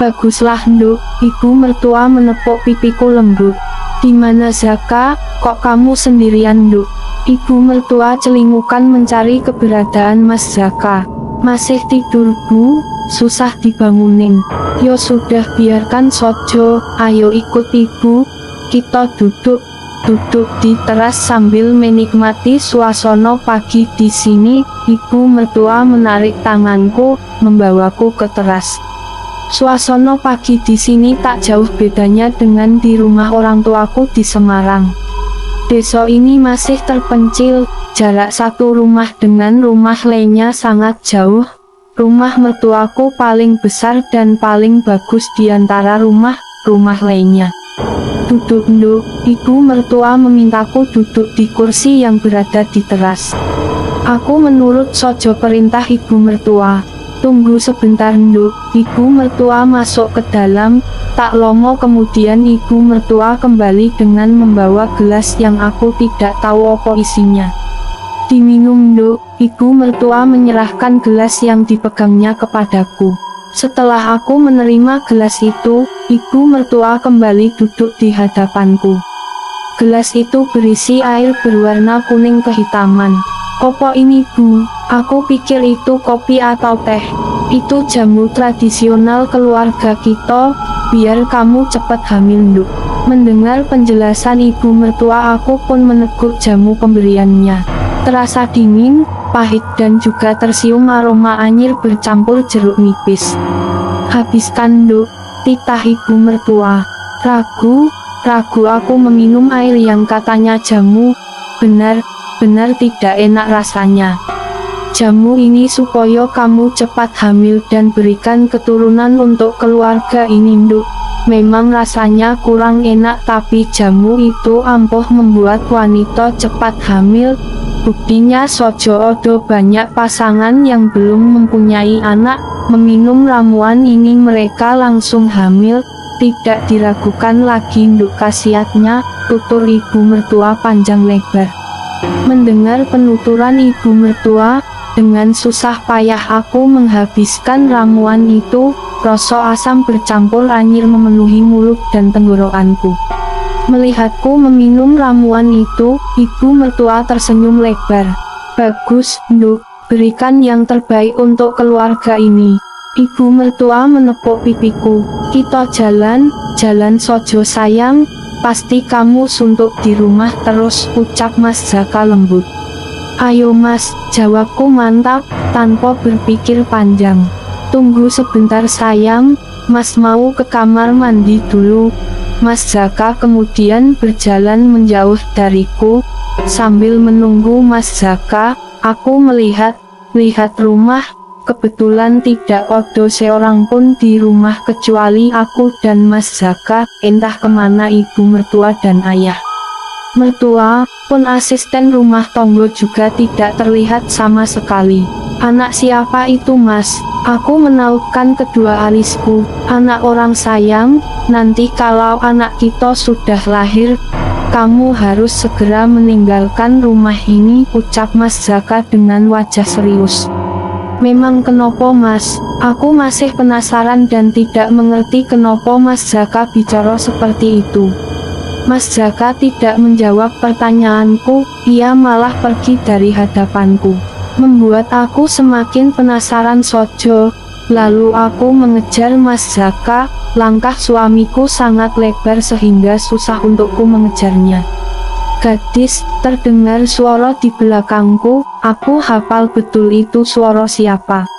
Baguslah Nduk, ibu mertua menepuk pipiku lembut. Di mana Zaka, kok kamu sendirian Nduk? Ibu mertua celingukan mencari keberadaan Mas Zaka. Masih tidur Bu, susah dibangunin. Yo sudah biarkan sojo, ayo ikut ibu. Kita duduk di teras sambil menikmati suasana pagi di sini. Ibu mertua menarik tanganku, membawaku ke teras. Suasana pagi di sini tak jauh bedanya dengan di rumah orang tuaku di Semarang. Desa ini masih terpencil, jarak satu rumah dengan rumah lainnya sangat jauh. Rumah mertuaku paling besar dan paling bagus di antara rumah lainnya. Duduk Nduk, ibu mertua memintaku duduk di kursi yang berada di teras. Aku menurut sojo perintah ibu mertua. Tunggu sebentar Nduk, ibu mertua masuk ke dalam. Tak lama kemudian ibu mertua kembali dengan membawa gelas yang aku tidak tahu apa isinya. Diminum Nduk, ibu mertua menyerahkan gelas yang dipegangnya kepadaku. Setelah aku menerima gelas itu, ibu mertua kembali duduk di hadapanku. Gelas itu berisi air berwarna kuning kehitaman. Apa ini Bu? Aku pikir itu kopi atau teh. Itu jamu tradisional keluarga kita, biar kamu cepat hamil Nduk. Mendengar penjelasan ibu mertua aku pun meneguk jamu pemberiannya. Terasa dingin, pahit dan juga tersium aroma anyir bercampur jeruk nipis. Habiskan Nduk, titah ibu mertua. Ragu aku meminum air yang katanya jamu. Benar tidak enak rasanya. Jamu ini supaya kamu cepat hamil dan berikan keturunan untuk keluarga ini Nduk. Memang rasanya kurang enak tapi jamu itu ampuh membuat wanita cepat hamil. Buktinya sojo odo banyak pasangan yang belum mempunyai anak, meminum ramuan ini mereka langsung hamil. Tidak diragukan lagi Nduk khasiatnya, tutur ibu mertua panjang lebar. Mendengar penuturan ibu mertua, dengan susah payah aku menghabiskan ramuan itu. Rasa asam bercampur anyir memenuhi mulut dan tenggorokanku. Melihatku meminum ramuan itu, ibu mertua tersenyum lebar. Bagus, Nduk, berikan yang terbaik untuk keluarga ini. Ibu mertua menepuk pipiku. Kita jalan sojo sayang, pasti kamu suntuk di rumah terus, ucap Mas Zaka lembut. Ayo Mas, jawabku mantap, tanpa berpikir panjang. Tunggu sebentar sayang, Mas mau ke kamar mandi dulu. Mas Zaka kemudian berjalan menjauh dariku. Sambil menunggu Mas Zaka, aku melihat rumah. Kebetulan tidak ada seorang pun di rumah kecuali aku dan Mas Zaka. Entah kemana ibu mertua dan ayah mertua, pun asisten rumah tangga juga tidak terlihat sama sekali. Anak siapa itu Mas? Aku menautkan kedua alisku. Anak orang sayang, nanti kalau anak kita sudah lahir, kamu harus segera meninggalkan rumah ini, ucap Mas Zaka dengan wajah serius. Memang kenapa Mas? Aku masih penasaran dan tidak mengerti kenapa Mas Zaka bicara seperti itu. Mas Zaka tidak menjawab pertanyaanku, ia malah pergi dari hadapanku. Membuat aku semakin penasaran saja. Lalu aku mengejar Mas Zaka, langkah suamiku sangat lebar sehingga susah untukku mengejarnya. Gadis, terdengar suara di belakangku, aku hafal betul itu suara siapa.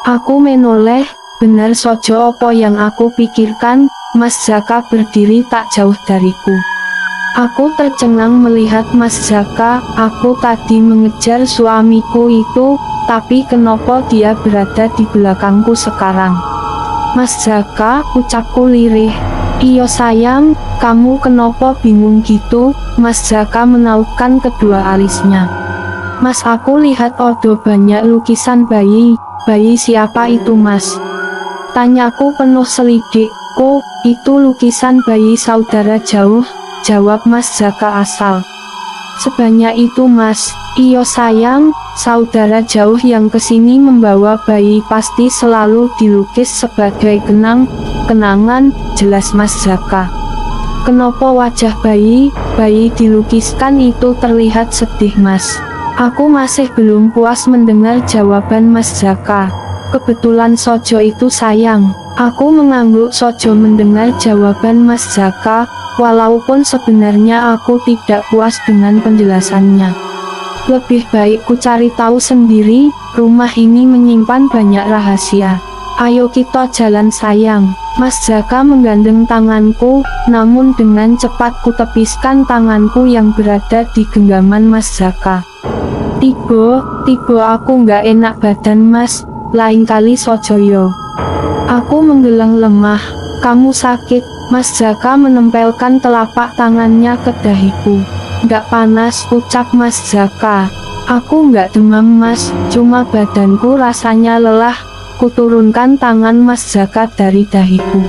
Aku menoleh, benar saja apa yang aku pikirkan, Mas Zaka berdiri tak jauh dariku. Aku tercengang melihat Mas Zaka, aku tadi mengejar suamiku itu, tapi kenapa dia berada di belakangku sekarang? Mas Zaka, ucapku lirih. Iyo sayang, kamu kenapa bingung gitu? Mas Zaka menautkan kedua alisnya. Mas, aku lihat ada banyak lukisan bayi. Bayi siapa itu Mas? Tanyaku penuh selidik. Kok, itu lukisan bayi saudara jauh, jawab Mas Zaka asal. Sebanyak itu Mas? Iyo sayang, saudara jauh yang kesini membawa bayi pasti selalu dilukis sebagai kenangan, jelas Mas Zaka. Kenapa wajah bayi dilukiskan itu terlihat sedih Mas? Aku masih belum puas mendengar jawaban Mas Zaka. Kebetulan saja itu sayang. Aku mengangguk saja mendengar jawaban Mas Zaka, walaupun sebenarnya aku tidak puas dengan penjelasannya. Lebih baik ku cari tahu sendiri, rumah ini menyimpan banyak rahasia. Ayo kita jalan sayang. Mas Zaka menggandeng tanganku, namun dengan cepat ku tepiskan tanganku yang berada di genggaman Mas Zaka. Tiba aku nggak enak badan Mas, lain kali sojoyo. Aku menggelang lemah. Kamu sakit? Mas Zaka menempelkan telapak tangannya ke dahiku. Nggak panas, ucap Mas Zaka. Aku nggak demam Mas, cuma badanku rasanya lelah. Kuturunkan tangan Mas Zaka dari dahiku.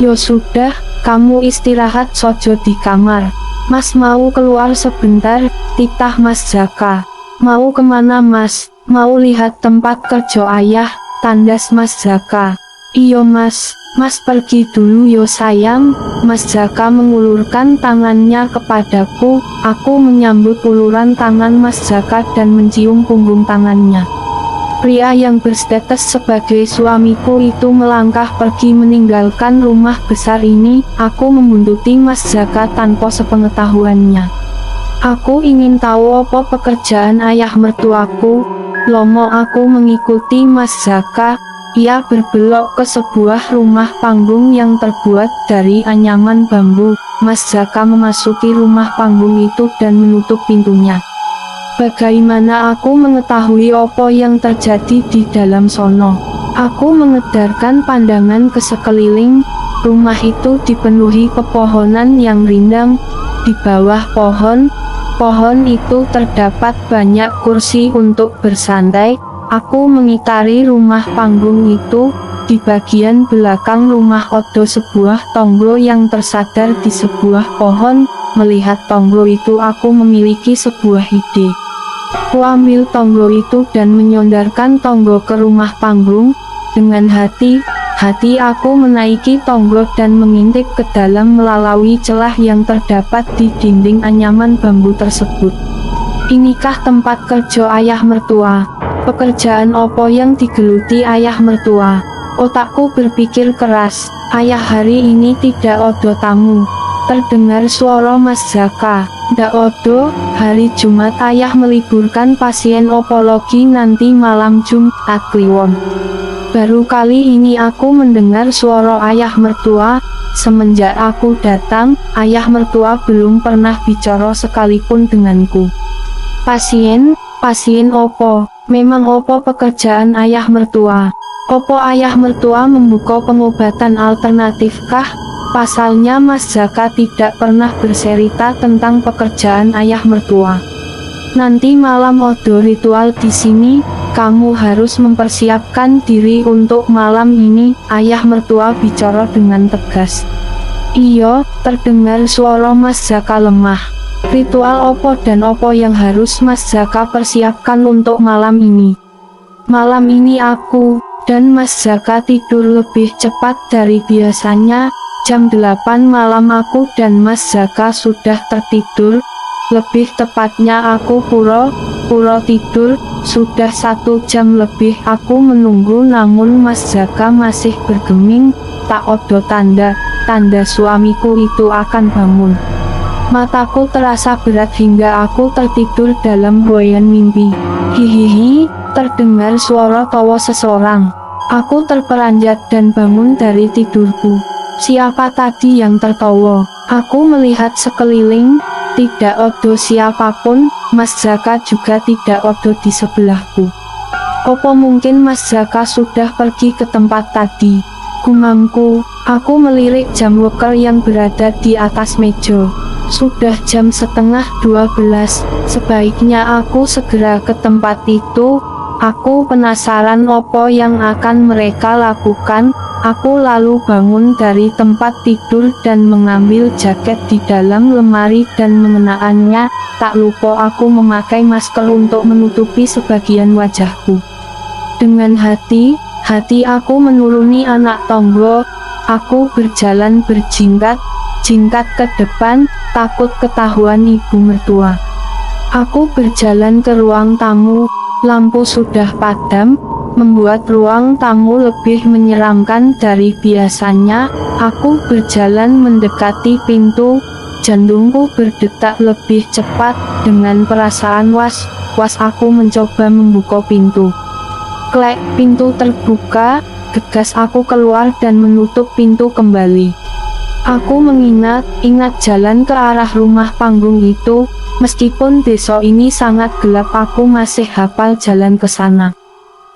Yo sudah, kamu istirahat sojo di kamar. Mas mau keluar sebentar, titah Mas Zaka. Mau kemana Mas? Mau lihat tempat kerja ayah, tandas Mas Zaka. Iyo Mas pergi dulu yo sayang. Mas Zaka mengulurkan tangannya kepadaku, aku menyambut uluran tangan Mas Zaka dan mencium punggung tangannya. Pria yang berstatus sebagai suamiku itu melangkah pergi meninggalkan rumah besar ini. Aku membuntuti Mas Zaka tanpa sepengetahuannya. Aku ingin tahu apa pekerjaan ayah mertuaku. Lomo aku mengikuti Mas Zaka. Ia berbelok ke sebuah rumah panggung yang terbuat dari anyaman bambu. Mas Zaka memasuki rumah panggung itu dan menutup pintunya. Bagaimana aku mengetahui apa yang terjadi di dalam sono? Aku mengedarkan pandangan ke sekeliling. Rumah itu dipenuhi pepohonan yang rindang. Di bawah pohon itu terdapat banyak kursi untuk bersantai. Aku mengitari rumah panggung itu. Di bagian belakang rumah ada sebuah tonggo yang tersadar di sebuah pohon. Melihat tonggo itu aku memiliki sebuah ide. Ku ambil tonggo itu dan menyondarkan tonggo ke rumah panggung. Dengan hati aku menaiki tonggo dan mengintip ke dalam melalui celah yang terdapat di dinding anyaman bambu tersebut. Inikah tempat kerja ayah mertua? Pekerjaan apa yang digeluti ayah mertua? Otakku berpikir keras. Ayah hari ini tidak ada tamu. Terdengar suara Mas Zaka. Ndak odo, hari Jumat ayah meliburkan pasien opologi nanti malam Jumat Kliwon. Baru kali ini aku mendengar suara ayah mertua. Semenjak aku datang, ayah mertua belum pernah bicara sekalipun denganku. Pasien opo? Memang opo pekerjaan ayah mertua? Opo ayah mertua membuka pengobatan alternatifkah? Pasalnya Mas Zaka tidak pernah bercerita tentang pekerjaan ayah mertua. Nanti malam ada ritual di sini, kamu harus mempersiapkan diri untuk malam ini, ayah mertua bicara dengan tegas. Iya, terdengar suara Mas Zaka lemah. Ritual opo dan opo yang harus Mas Zaka persiapkan untuk malam ini? Malam ini aku dan Mas Zaka tidur lebih cepat dari biasanya. Jam 8 malam aku dan Mas Zaka sudah tertidur. Lebih tepatnya aku pura tidur. Sudah 1 jam lebih aku menunggu, namun Mas Zaka masih bergeming. Tak ada tanda suamiku itu akan bangun. Mataku terasa berat hingga aku tertidur dalam buayan mimpi. Hihihi, terdengar suara tawa seseorang. Aku terperanjat dan bangun dari tidurku. Siapa tadi yang tertawa? Aku melihat sekeliling. Tidak ada siapapun. Mas Zaka juga tidak ada di sebelahku. Apa mungkin Mas Zaka sudah pergi ke tempat tadi? Gumamku. Aku melirik jam weker yang berada di atas meja. Sudah jam setengah 12. Sebaiknya aku segera ke tempat itu. Aku penasaran apa yang akan mereka lakukan. Aku lalu bangun dari tempat tidur dan mengambil jaket di dalam lemari dan mengenakannya. Tak lupa aku memakai masker untuk menutupi sebagian wajahku. Dengan hati aku menuruni anak tangga. Aku berjalan berjingkat ke depan, takut ketahuan ibu mertua. Aku berjalan ke ruang tamu. Lampu sudah padam, membuat ruang tamu lebih menyeramkan dari biasanya. Aku berjalan mendekati pintu. Jantungku berdetak lebih cepat. Dengan perasaan was-was aku mencoba membuka pintu. Klek, pintu terbuka. Gegas aku keluar dan menutup pintu kembali. Aku ingat jalan ke arah rumah panggung itu. Meskipun desa ini sangat gelap, aku masih hafal jalan ke sana.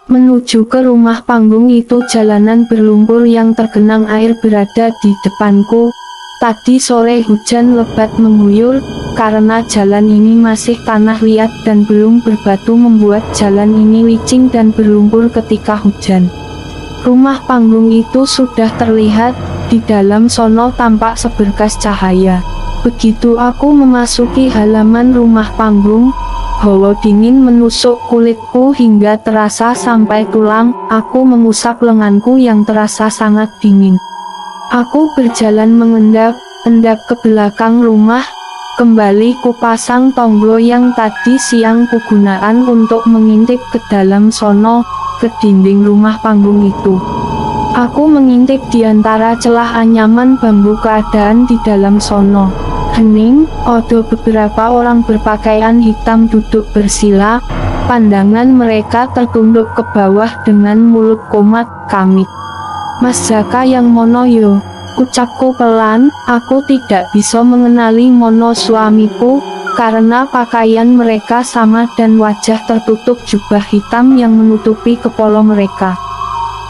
Menuju ke rumah panggung itu jalanan berlumpur yang tergenang air berada di depanku. Tadi sore hujan lebat mengguyur. Karena jalan ini masih tanah liat dan belum berbatu, membuat jalan ini licin dan berlumpur ketika hujan. Rumah panggung itu sudah terlihat. Di dalam sono tampak seberkas cahaya. Begitu aku memasuki halaman rumah panggung, hawa dingin menusuk kulitku hingga terasa sampai tulang. Aku mengusap lenganku yang terasa sangat dingin. Aku berjalan mengendap ke belakang rumah. Kembali kupasang tonggo yang tadi siang kugunakan untuk mengintip ke dalam sono, ke dinding rumah panggung itu. Aku mengintip di antara celah anyaman bambu keadaan di dalam sono. Hening, ada beberapa orang berpakaian hitam duduk bersila. Pandangan mereka tertunduk ke bawah dengan mulut komat, kamit. Mas Zaka yang mono yo? Ucapku pelan. Aku tidak bisa mengenali mono suamiku, karena pakaian mereka sama dan wajah tertutup jubah hitam yang menutupi kepala mereka.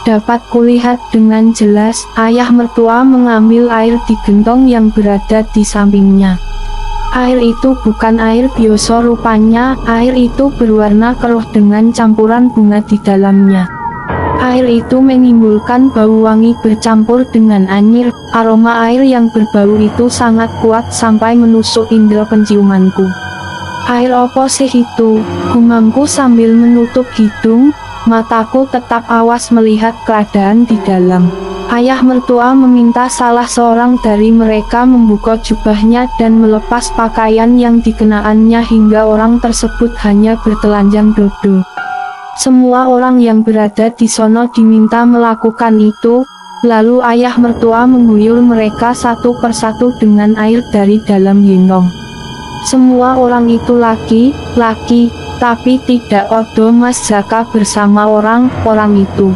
Dapat kulihat dengan jelas, ayah mertua mengambil air di gentong yang berada di sampingnya. Air itu bukan air biasa rupanya, air itu berwarna keruh dengan campuran bunga di dalamnya. Air itu menimbulkan bau wangi bercampur dengan anyir. Aroma air yang berbau itu sangat kuat sampai menusuk indera penciumanku. Air apa sih itu? Gumamku sambil menutup hidung. Mataku tetap awas melihat keadaan di dalam. Ayah mertua meminta salah seorang dari mereka membuka jubahnya dan melepas pakaian yang dikenaannya hingga orang tersebut hanya bertelanjang dodo. Semua orang yang berada di sono diminta melakukan itu. Lalu ayah mertua mengguyur mereka satu persatu dengan air dari dalam gendong. Semua orang itu laki-laki, tapi tidak ada Mas Zaka bersama orang-orang itu.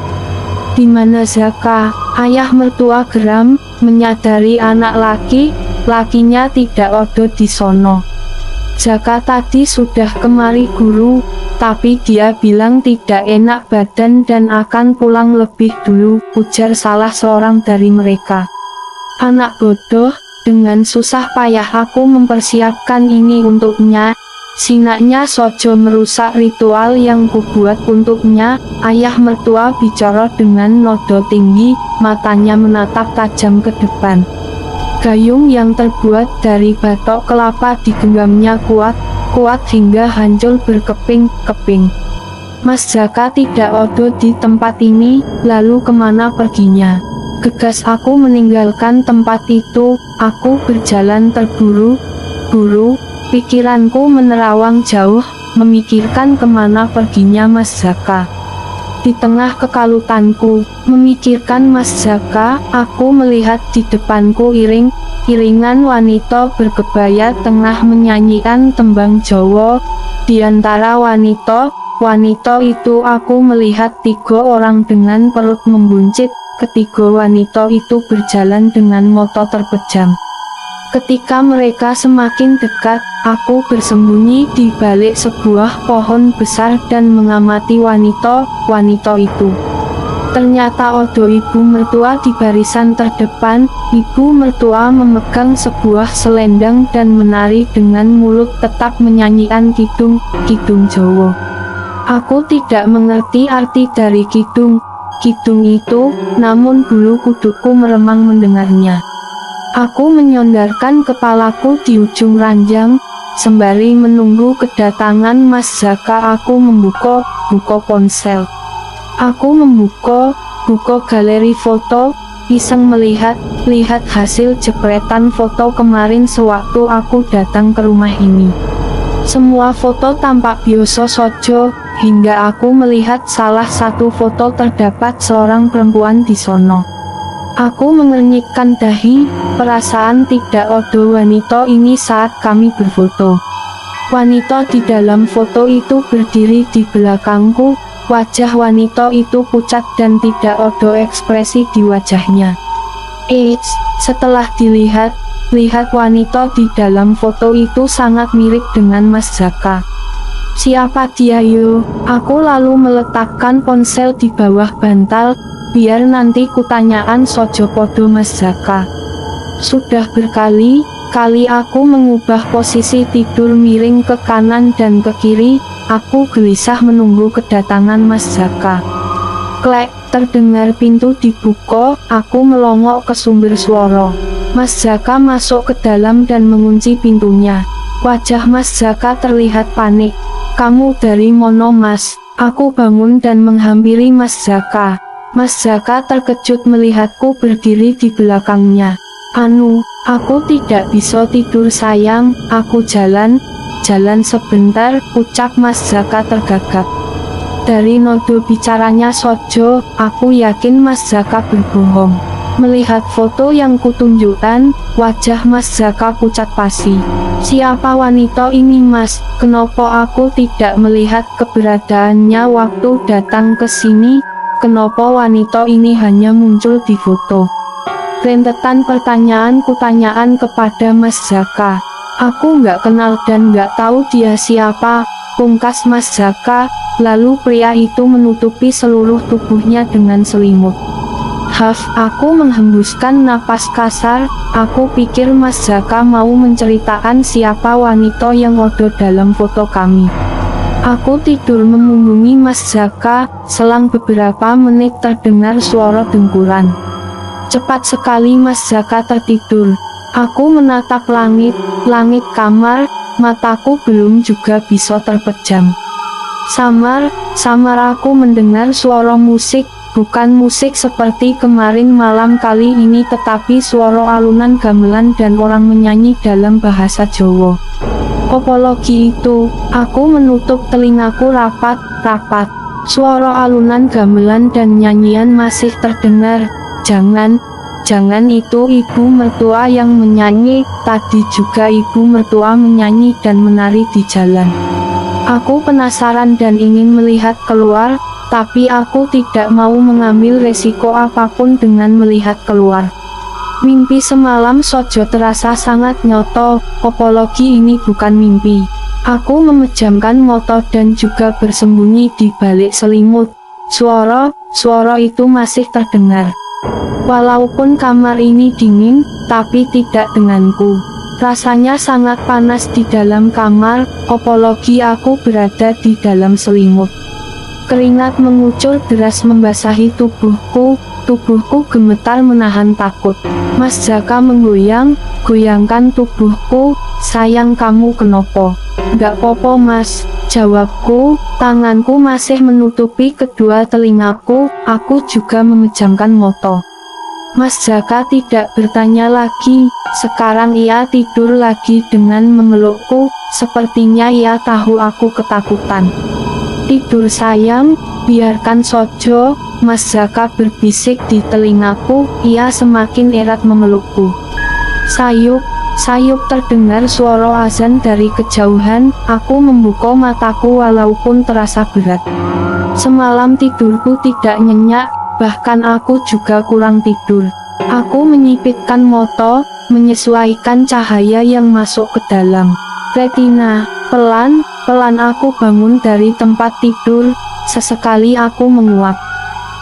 Di mana Zaka? Ayah mertua geram, menyadari anak laki-lakinya tidak ada di sono. Zaka tadi sudah kemari guru, tapi dia bilang tidak enak badan dan akan pulang lebih dulu, ujar salah seorang dari mereka. Anak bodoh, dengan susah payah aku mempersiapkan ini untuknya. Sinaknya Sojo merusak ritual yang kubuat untuknya. Ayah mertua bicara dengan nada tinggi, matanya menatap tajam ke depan. Gayung yang terbuat dari batok kelapa digenggamnya kuat hingga hancur berkeping-keping. Mas Jaka tidak ada di tempat ini, lalu kemana perginya? Gegas aku meninggalkan tempat itu. Aku berjalan terburu-buru. Pikiranku menerawang jauh, memikirkan kemana perginya Mas Jaka. Di tengah kekalutanku, memikirkan Mas Jaka, aku melihat di depanku iringan wanita berkebaya tengah menyanyikan tembang Jawa. Di antara wanita itu aku melihat 3 orang dengan perut membuncit. Ketiga wanita itu berjalan dengan mata terpejam. Ketika mereka semakin dekat, aku bersembunyi di balik sebuah pohon besar dan mengamati wanita itu. Ternyata ada ibu mertua di barisan terdepan. Ibu mertua memegang sebuah selendang dan menari dengan mulut tetap menyanyikan kidung Jawa. Aku tidak mengerti arti dari kidung itu, namun bulu kuduku meremang mendengarnya. Aku menyondarkan kepalaku di ujung ranjang, sembari menunggu kedatangan Mas Jaka. Aku membuka ponsel. Aku membuka galeri foto, iseng melihat hasil jepretan foto kemarin sewaktu aku datang ke rumah ini. Semua foto tampak biasa saja, hingga aku melihat salah satu foto terdapat seorang perempuan di sono. Aku mengernyitkan dahi, perasaan tidak ada wanita ini saat kami berfoto. Wanita di dalam foto itu berdiri di belakangku. Wajah wanita itu pucat dan tidak ada ekspresi di wajahnya. Setelah dilihat wanita di dalam foto itu sangat mirip dengan Mas Jaka. Siapa dia yo? Aku lalu meletakkan ponsel di bawah bantal, biar nanti kutanyaan Sojo podo Mas Jaka. Sudah berkali-kali aku mengubah posisi tidur miring ke kanan dan ke kiri. Aku gelisah menunggu kedatangan Mas Jaka. Klek, terdengar pintu dibuka. Aku melongok ke sumber suara. Mas Jaka masuk ke dalam dan mengunci pintunya. Wajah Mas Jaka terlihat panik. Kamu dari mono Mas? Aku bangun dan menghampiri Mas Jaka. Mas Jaka terkejut melihatku berdiri di belakangnya. Aku tidak bisa tidur sayang, aku jalan sebentar, ucap Mas Jaka tergagap. Dari nada bicaranya Sojo, aku yakin Mas Jaka berbohong. Melihat foto yang kutunjukkan, wajah Mas Jaka pucat pasi. Siapa wanita ini Mas? Kenapa aku tidak melihat keberadaannya waktu datang ke sini? Kenapa wanita ini hanya muncul di foto? Rentetan pertanyaan kepada Mas Jaka. Aku nggak kenal dan nggak tahu dia siapa, pungkas Mas Jaka. Lalu pria itu menutupi seluruh tubuhnya dengan selimut. Aku menghembuskan napas kasar. Aku pikir Mas Jaka mau menceritakan siapa wanita yang ada dalam foto kami. Aku tidur memunggungi Mas Jaka. Selang beberapa menit terdengar suara dengkuran. Cepat sekali Mas Jaka tertidur. Aku menatap langit kamar, mataku belum juga bisa terpejam. Samar aku mendengar suara musik, bukan musik seperti kemarin malam kali ini, tetapi suara alunan gamelan dan orang menyanyi dalam bahasa Jawa. Apologi itu, aku menutup telingaku rapat. Suara alunan gamelan dan nyanyian masih terdengar. Jangan itu ibu mertua yang menyanyi, tadi juga ibu mertua menyanyi dan menari di jalan. Aku penasaran dan ingin melihat keluar, tapi aku tidak mau mengambil resiko apapun dengan melihat keluar. Mimpi semalam Sojo terasa sangat nyata, apologi ini bukan mimpi. Aku memejamkan mata dan juga bersembunyi di balik selimut. Suara itu masih terdengar. Walaupun kamar ini dingin, tapi tidak denganku. Rasanya sangat panas di dalam kamar, apalagi aku berada di dalam selimut. Keringat mengucur deras membasahi tubuhku, tubuhku gemetar menahan takut. Mas Jaka menggoyang, goyangkan tubuhku, sayang kamu kenapa? Gak popo mas, jawabku, tanganku masih menutupi kedua telingaku, aku juga memejamkan mata. Mas Jaka tidak bertanya lagi, sekarang ia tidur lagi dengan memelukku, sepertinya ia tahu aku ketakutan. Tidur sayang, biarkan sojo, Mas Jaka berbisik di telingaku, ia semakin erat memelukku. Sayup, sayup terdengar suara azan dari kejauhan, aku membuka mataku walaupun terasa berat. Semalam tidurku tidak nyenyak, bahkan aku juga kurang tidur. Aku menyipitkan mata, menyesuaikan cahaya yang masuk ke dalam retina. Pelan aku bangun dari tempat tidur, sesekali aku menguap.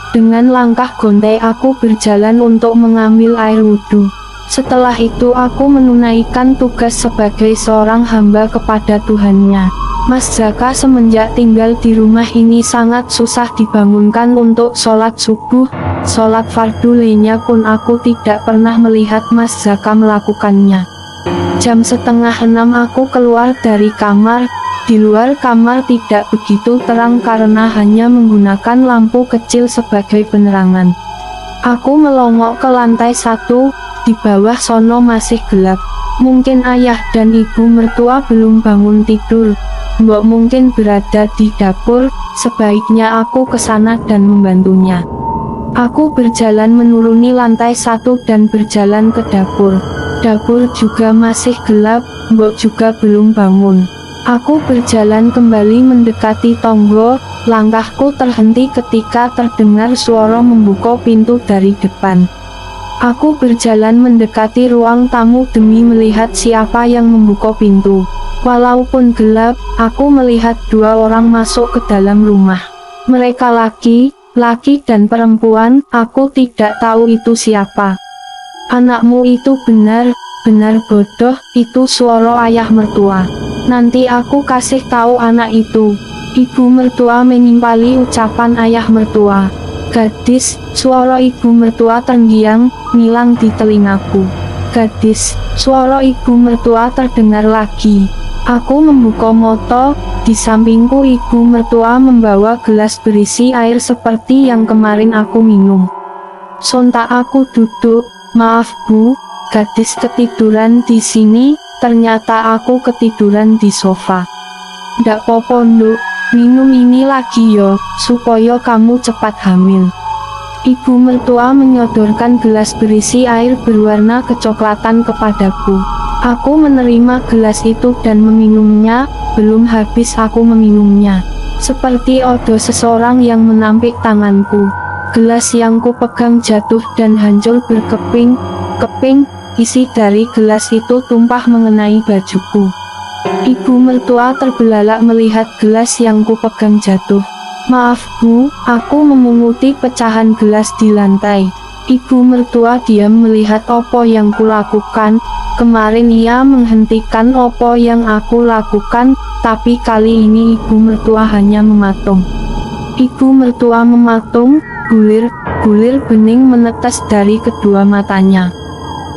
Dengan langkah gontai aku berjalan untuk mengambil air wudhu. Setelah itu aku menunaikan tugas sebagai seorang hamba kepada Tuhannya. Mas Jaka semenjak tinggal di rumah ini sangat susah dibangunkan untuk sholat subuh. Sholat fardu lainnya pun aku tidak pernah melihat Mas Jaka melakukannya. Jam 5:30 aku keluar dari kamar. Di luar kamar tidak begitu terang karena hanya menggunakan lampu kecil sebagai penerangan. Aku melongok ke lantai 1, di bawah sono masih gelap. Mungkin ayah dan ibu mertua belum bangun tidur. Mbok mungkin berada di dapur, sebaiknya aku ke sana dan membantunya. Aku berjalan menuruni lantai 1 dan berjalan ke dapur. Dapur juga masih gelap, Mbok juga belum bangun. Aku berjalan kembali mendekati tonggo, langkahku terhenti ketika terdengar suara membuka pintu dari depan. Aku berjalan mendekati ruang tamu demi melihat siapa yang membuka pintu. Walaupun gelap, aku melihat dua orang masuk ke dalam rumah. Mereka laki dan perempuan, aku tidak tahu itu siapa. Anakmu itu benar bodoh, itu suara ayah mertua. Nanti aku kasih tahu anak itu. Ibu mertua menimpali ucapan ayah mertua. Gadis, suara ibu mertua terngiang, ngilang di telingaku. Gadis, suara ibu mertua terdengar lagi. Aku membuka mata, di sampingku ibu mertua membawa gelas berisi air seperti yang kemarin aku minum. Sontak aku duduk, maaf bu, gadis ketiduran di sini, ternyata aku ketiduran di sofa. Ndak popo nduk, minum ini lagi yo, supaya kamu cepat hamil. Ibu mertua menyodorkan gelas berisi air berwarna kecoklatan kepadaku. Aku menerima gelas itu dan meminumnya, belum habis aku meminumnya. Seperti ada seseorang yang menampik tanganku. Gelas yang kupegang jatuh dan hancur berkeping, isi dari gelas itu tumpah mengenai bajuku. Ibu mertua terbelalak melihat gelas yang kupegang jatuh. Maaf bu, aku memunguti pecahan gelas di lantai. Ibu mertua diam melihat apa yang kulakukan. Kemarin ia menghentikan apa yang aku lakukan, tapi kali ini ibu mertua hanya mematung. Ibu mertua mematung, bulir bening menetes dari kedua matanya.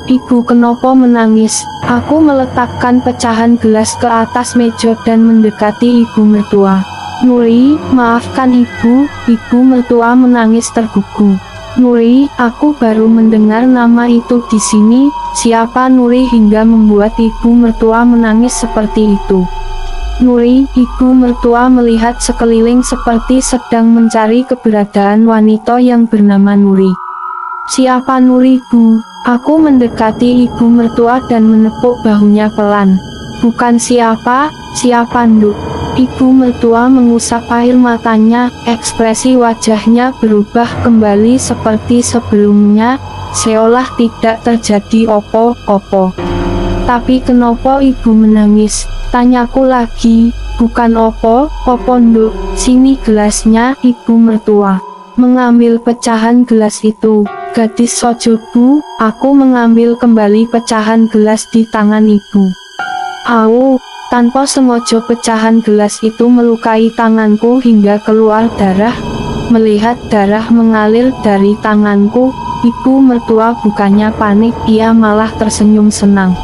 Ibu kenapa menangis? Aku meletakkan pecahan gelas ke atas meja dan mendekati ibu mertua. Nuri, maafkan ibu mertua menangis tergugu. Nuri, aku baru mendengar nama itu di sini, siapa Nuri hingga membuat ibu mertua menangis seperti itu. Nuri, ibu mertua melihat sekeliling seperti sedang mencari keberadaan wanita yang bernama Nuri. Siapa Nuri bu? Aku mendekati ibu mertua dan menepuk bahunya pelan. Bukan siapa nduk. Ibu mertua mengusap air matanya, ekspresi wajahnya berubah kembali seperti sebelumnya, seolah tidak terjadi opo-opo. Tapi kenapa ibu menangis? Tanyaku lagi. Bukan opo-opo nduk, sini gelasnya, ibu mertua. mengambil pecahan gelas itu. Gadis sojoku, aku mengambil kembali pecahan gelas di tangan ibu. Au, tanpa sengaja pecahan gelas itu melukai tanganku hingga keluar darah. Melihat darah mengalir dari tanganku, ibu mertua bukannya panik, ia malah tersenyum senang.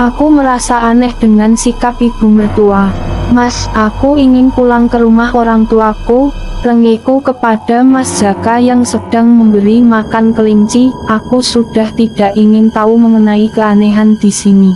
Aku merasa aneh dengan sikap ibu mertua. Mas, aku ingin pulang ke rumah orang tuaku. Lengiku kepada Mas Zaka yang sedang memberi makan kelinci. Aku sudah tidak ingin tahu mengenai keanehan di sini.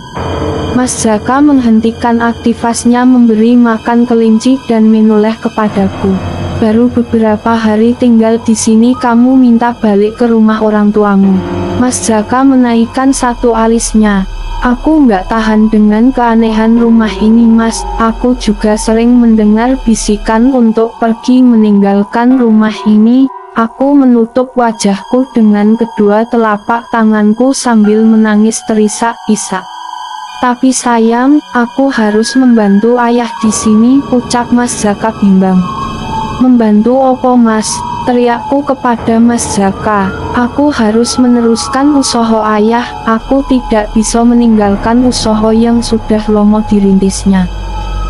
Mas Zaka menghentikan aktivitasnya memberi makan kelinci dan menoleh kepadaku. Baru beberapa hari tinggal di sini kamu minta balik ke rumah orang tuamu. Mas Zaka menaikkan satu alisnya. Aku nggak tahan dengan keanehan rumah ini mas. Aku juga sering mendengar bisikan untuk pergi meninggalkan rumah ini. Aku menutup wajahku dengan kedua telapak tanganku sambil menangis terisak-isak. Tapi sayang, aku harus membantu ayah di sini, ucap Mas Zaka bimbang. Membantu opo mas? Teriakku kepada Mas Zaka. Aku harus meneruskan usaha ayah. Aku tidak bisa meninggalkan usaha yang sudah lama dirintisnya.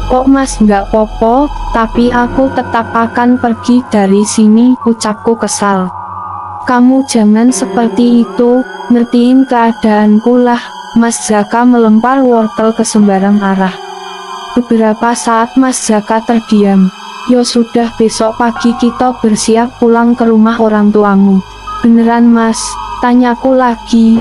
Kok mas nggak popo? Tapi aku tetap akan pergi dari sini, ucapku kesal. Kamu jangan seperti itu, ngertiin keadaanku lah. Mas Zaka melempar wortel ke sembarang arah. Beberapa saat Mas Zaka terdiam. Yo sudah, besok pagi kita bersiap pulang ke rumah orang tuamu. Beneran mas? Tanyaku lagi.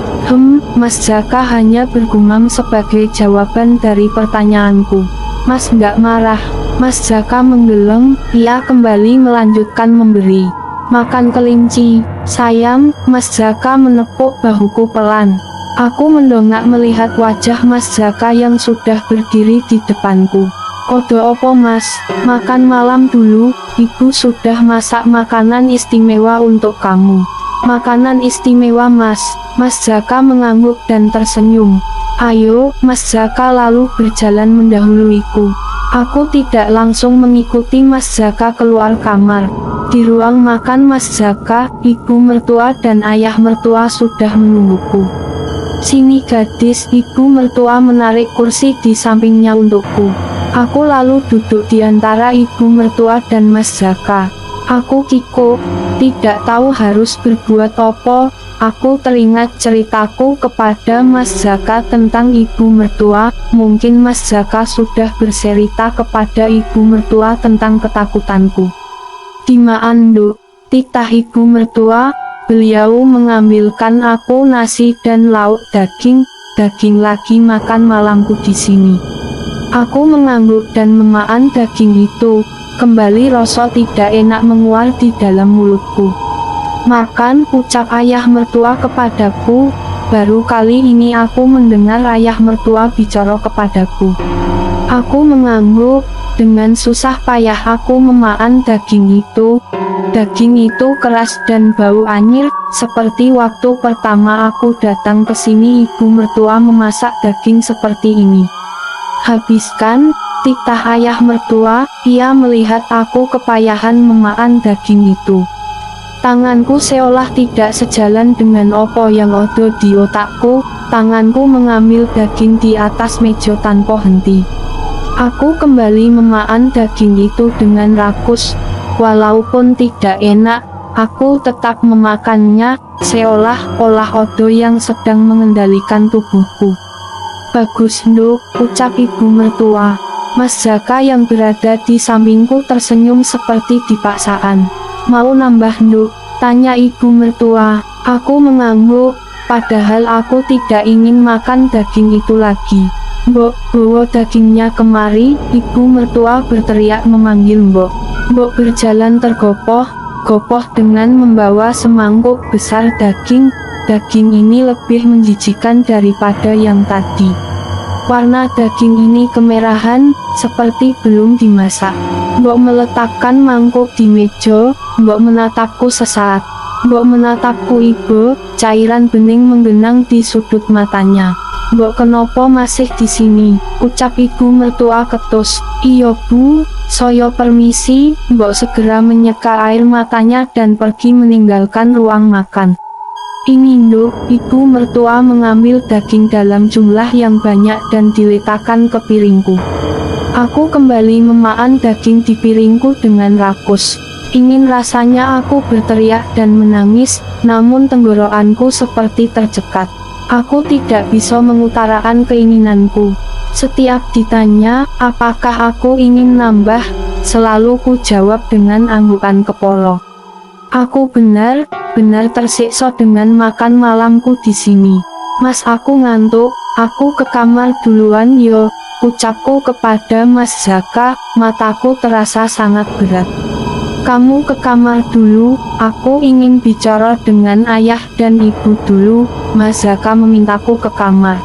Mas Zaka hanya bergumam sebagai jawaban dari pertanyaanku. Mas nggak marah? Mas Zaka menggeleng, ia kembali melanjutkan memberi makan kelinci. Sayang, Mas Zaka menepuk bahuku pelan. Aku mendongak melihat wajah Mas Zaka yang sudah berdiri di depanku. Odo opo mas? Makan malam dulu, ibu sudah masak makanan istimewa untuk kamu. Makanan istimewa mas? Mas Zaka mengangguk dan tersenyum. Ayo, Mas Zaka lalu berjalan mendahuluiku. Aku tidak langsung mengikuti Mas Zaka keluar kamar. Di ruang makan Mas Zaka, ibu mertua dan ayah mertua sudah menungguku. Sini gadis, ibu mertua menarik kursi di sampingnya untukku. Aku lalu duduk di antara ibu mertua dan Mas Zaka. Aku kikuk, tidak tahu harus berbuat apa. Aku teringat ceritaku kepada Mas Zaka tentang ibu mertua. Mungkin Mas Zaka sudah bercerita kepada ibu mertua tentang ketakutanku. Dimaan nduk, titah ibu mertua. Beliau mengambilkan aku nasi dan lauk daging lagi makan malamku di sini. Aku mengangguk dan memakan daging itu. Kembali rasa tidak enak menguar di dalam mulutku. Makan, ucap ayah mertua kepadaku. Baru kali ini aku mendengar ayah mertua bicara kepadaku. Aku mengangguk. Dengan susah payah aku memakan daging itu. Daging itu keras dan bau anyir. Seperti waktu pertama aku datang ke sini, ibu mertua memasak daging seperti ini. Habiskan, titah ayah mertua. Ia melihat aku kepayahan memakan daging itu. Tanganku seolah tidak sejalan dengan apa yang ada di otakku. Tanganku mengambil daging di atas meja tanpa henti. Aku kembali memakan daging itu dengan rakus. Walaupun tidak enak, aku tetap memakannya, seolah-olah odo yang sedang mengendalikan tubuhku. Bagus nduk, ucap ibu mertua. Mas Zaka yang berada di sampingku tersenyum seperti dipaksaan. Mau nambah nduk? Tanya ibu mertua. Aku mengangguk, padahal aku tidak ingin makan daging itu lagi. Mbok, bawa dagingnya kemari, ibu mertua berteriak memanggil Mbok. Mbok berjalan tergopoh-gopoh dengan membawa semangkuk besar daging. Daging ini lebih menjijikan daripada yang tadi. Warna daging ini kemerahan, seperti belum dimasak. Mbok meletakkan mangkuk di meja. Mbok menatapku sesaat. Mbok menatapku ibu, cairan bening menggenang di sudut matanya. "Mbok kenapa masih di sini?" ucap ibu mertua ketus. "Iya Bu, saya permisi." Mbok segera menyeka air matanya dan pergi meninggalkan ruang makan. "Ini Nduk." Ibu mertua mengambil daging dalam jumlah yang banyak dan diletakkan ke piringku. Aku kembali memakan daging di piringku dengan rakus. Ingin rasanya aku berteriak dan menangis, namun tenggorokanku seperti tercekat. Aku tidak bisa mengutarakan keinginanku. Setiap ditanya, apakah aku ingin nambah, selalu ku jawab dengan anggukan kepala. Aku benar-benar tersiksa dengan makan malamku di sini. "Mas, aku ngantuk, aku ke kamar duluan yo," ucapku kepada Mas Zaka. Mataku terasa sangat berat. "Kamu ke kamar dulu, aku ingin bicara dengan ayah dan ibu dulu." Mas Zaka memintaku ke kamar.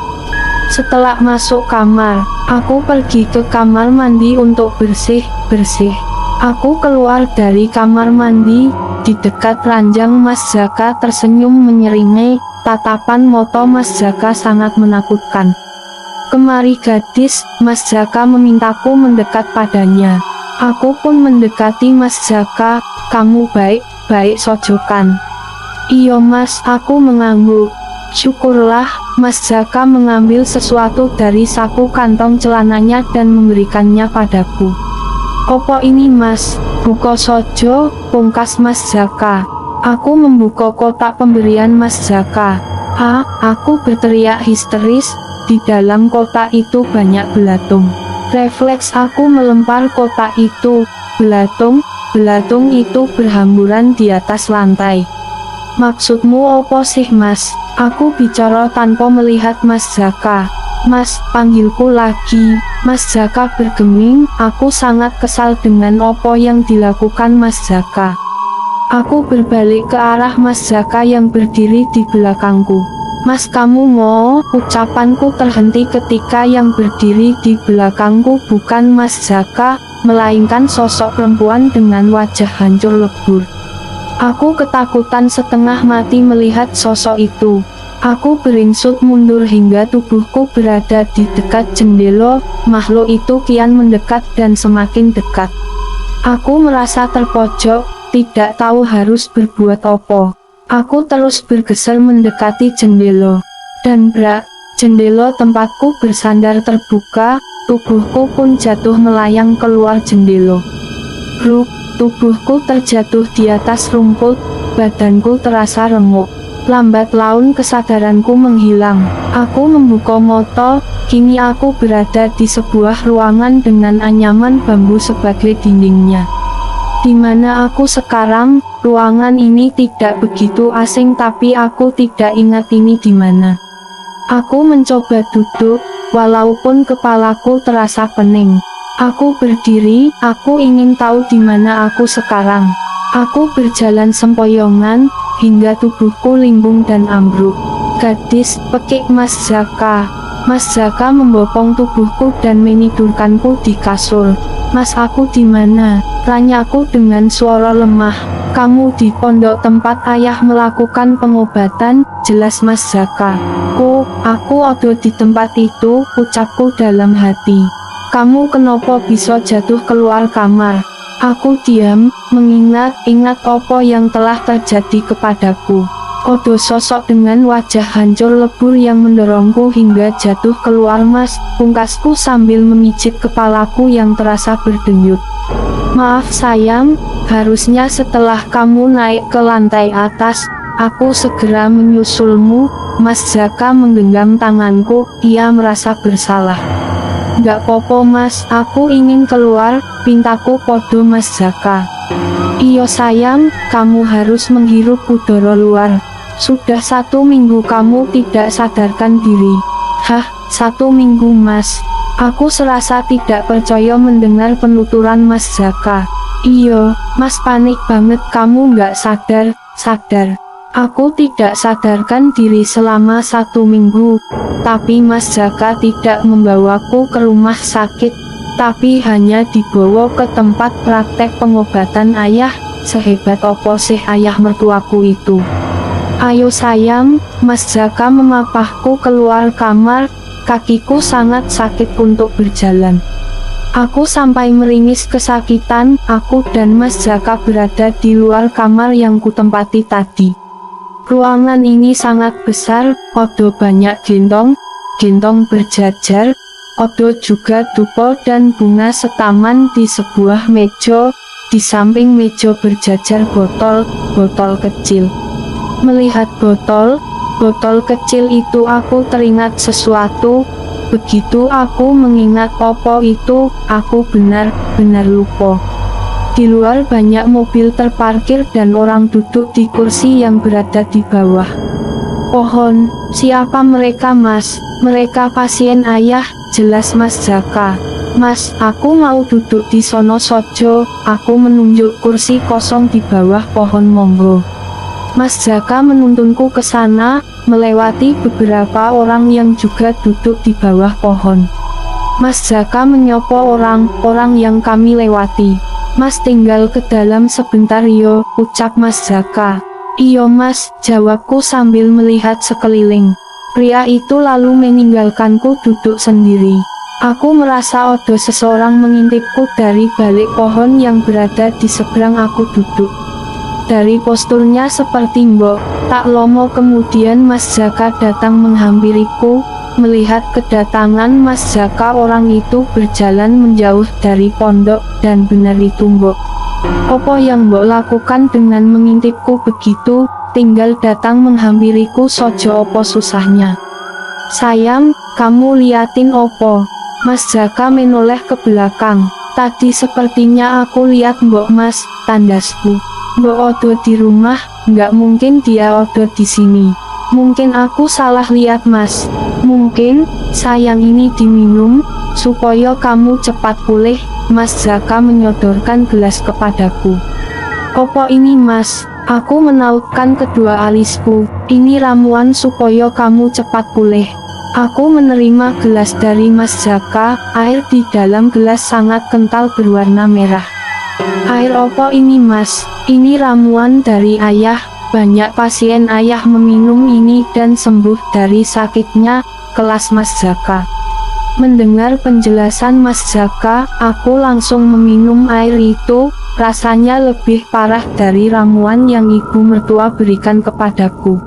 Setelah masuk kamar, aku pergi ke kamar mandi untuk bersih-bersih. Aku keluar dari kamar mandi, di dekat ranjang Mas Zaka tersenyum menyeringai. Tatapan mata Mas Zaka sangat menakutkan. "Kemari gadis," Mas Zaka memintaku mendekat padanya. Aku pun mendekati Mas Zaka. "Kamu baik-baik sojokan?" "Iya Mas," aku mengangguk. "Syukurlah." Mas Zaka mengambil sesuatu dari saku kantong celananya dan memberikannya padaku. "Opo ini Mas?" "Buka sojo," pungkas Mas Zaka. Aku membuka kotak pemberian Mas Zaka. Aku berteriak histeris. Di dalam kotak itu banyak belatung. Refleks aku melempar kotak itu. Belatung itu berhamburan di atas lantai. "Maksudmu opo sih Mas?" Aku bicara tanpa melihat Mas Zaka. "Mas," panggilku lagi. Mas Zaka bergeming. Aku sangat kesal dengan opo yang dilakukan Mas Zaka. Aku berbalik ke arah Mas Zaka yang berdiri di belakangku. "Mas, kamu mau?" Ucapanku terhenti ketika yang berdiri di belakangku bukan Mas Zaka, melainkan sosok perempuan dengan wajah hancur lebur. Aku ketakutan setengah mati melihat sosok itu. Aku beringsut mundur hingga tubuhku berada di dekat jendela. Makhluk itu kian mendekat dan semakin dekat. Aku merasa terpojok, tidak tahu harus berbuat apa. Aku terus bergeser mendekati jendela. Dan jendela tempatku bersandar terbuka, tubuhku pun jatuh melayang keluar jendela. Bruk, tubuhku terjatuh di atas rumput, badanku terasa remuk. Lambat laun kesadaranku menghilang. Aku membuka mata, kini aku berada di sebuah ruangan dengan anyaman bambu sebagai dindingnya. Di mana aku sekarang? Ruangan ini tidak begitu asing tapi aku tidak ingat ini di mana. Aku mencoba duduk, walaupun kepalaku terasa pening. Aku berdiri, aku ingin tahu di mana aku sekarang. Aku berjalan sempoyongan, hingga tubuhku limbung dan ambruk. "Gadis," pekik Mas Zaka. Mas Zaka membopong tubuhku dan menidurkanku di kasur. "Mas, aku di mana?" tanyaku dengan suara lemah. "Kamu di pondok tempat ayah melakukan pengobatan," jelas Mas Zaka. "Oh, aku ada di tempat itu," ucapku dalam hati. "Kamu kenapa bisa jatuh keluar kamar?" Aku diam, mengingat apa yang telah terjadi kepadaku. Ada sosok dengan wajah hancur lebur yang mendorongku hingga jatuh keluar. "Mas," pungkasku sambil memijit kepalaku yang terasa berdenyut. "Maaf sayang, harusnya setelah kamu naik ke lantai atas, aku segera menyusulmu." Mas Zaka menggenggam tanganku, ia merasa bersalah. "Gak popo Mas, aku ingin keluar," pintaku podo Mas Zaka. "Iyo sayang, kamu harus menghirup udara luar. Sudah 1 minggu kamu tidak sadarkan diri." "Hah, 1 minggu Mas?" Aku serasa tidak percaya mendengar penuturan Mas Zaka. "Iyo, Mas, panik banget kamu nggak sadar." Aku tidak sadarkan diri selama 1 minggu, tapi Mas Zaka tidak membawaku ke rumah sakit, tapi hanya dibawa ke tempat praktek pengobatan ayah. Sehebat apa sih ayah mertuaku itu? Ayo sayang, Mas Jaka memapahku keluar kamar, kakiku sangat sakit untuk berjalan. Aku sampai meringis kesakitan. Aku dan Mas Jaka berada di luar kamar yang kutempati tadi. Ruangan ini sangat besar, odo banyak gendong berjajar, odo juga dupo dan bunga setaman di sebuah meja, di samping meja berjajar botol kecil. Melihat botol kecil itu aku teringat sesuatu, begitu aku mengingat opo itu, aku benar-benar lupa. Di luar banyak mobil terparkir dan orang duduk di kursi yang berada di bawah pohon. Siapa mereka Mas? Mereka pasien ayah, jelas Mas Jaka. Mas, aku mau duduk di sono sojo, aku menunjuk kursi kosong di bawah pohon. Monggo. Mas Jaka menuntunku ke sana, melewati beberapa orang yang juga duduk di bawah pohon. Mas Jaka menyopo orang yang kami lewati. Mas tinggal ke dalam sebentar yo, ucap Mas Jaka. Iyo Mas, jawabku sambil melihat sekeliling. Pria itu lalu meninggalkanku duduk sendiri. Aku merasa ada seseorang mengintipku dari balik pohon yang berada di seberang aku duduk. Dari posturnya seperti mbok, tak lama kemudian Mas Jaka datang menghampiriku. Melihat kedatangan Mas Jaka, orang itu berjalan menjauh dari pondok, dan benar itu mbok. Apa yang mbok lakukan dengan mengintipku begitu? Tinggal datang menghampiriku sojo, opo susahnya? Sayang, kamu liatin opo? Mas Jaka menoleh ke belakang. Tadi sepertinya aku lihat mbok Mas, tandasku. Mbok odo di rumah, nggak mungkin dia odo di sini. Mungkin aku salah lihat Mas. Mungkin, sayang ini diminum, supaya kamu cepat pulih. Mas Jaka menyodorkan gelas kepadaku. Opo ini Mas? Aku menautkan kedua alisku. Ini ramuan supaya kamu cepat pulih. Aku menerima gelas dari Mas Jaka, air di dalam gelas sangat kental berwarna merah. Air opo ini Mas? Ini ramuan dari ayah. Banyak pasien ayah meminum ini dan sembuh dari sakitnya, kelas Mas Jaka. Mendengar penjelasan Mas Jaka, aku langsung meminum air itu. Rasanya lebih parah dari ramuan yang ibu mertua berikan kepadaku.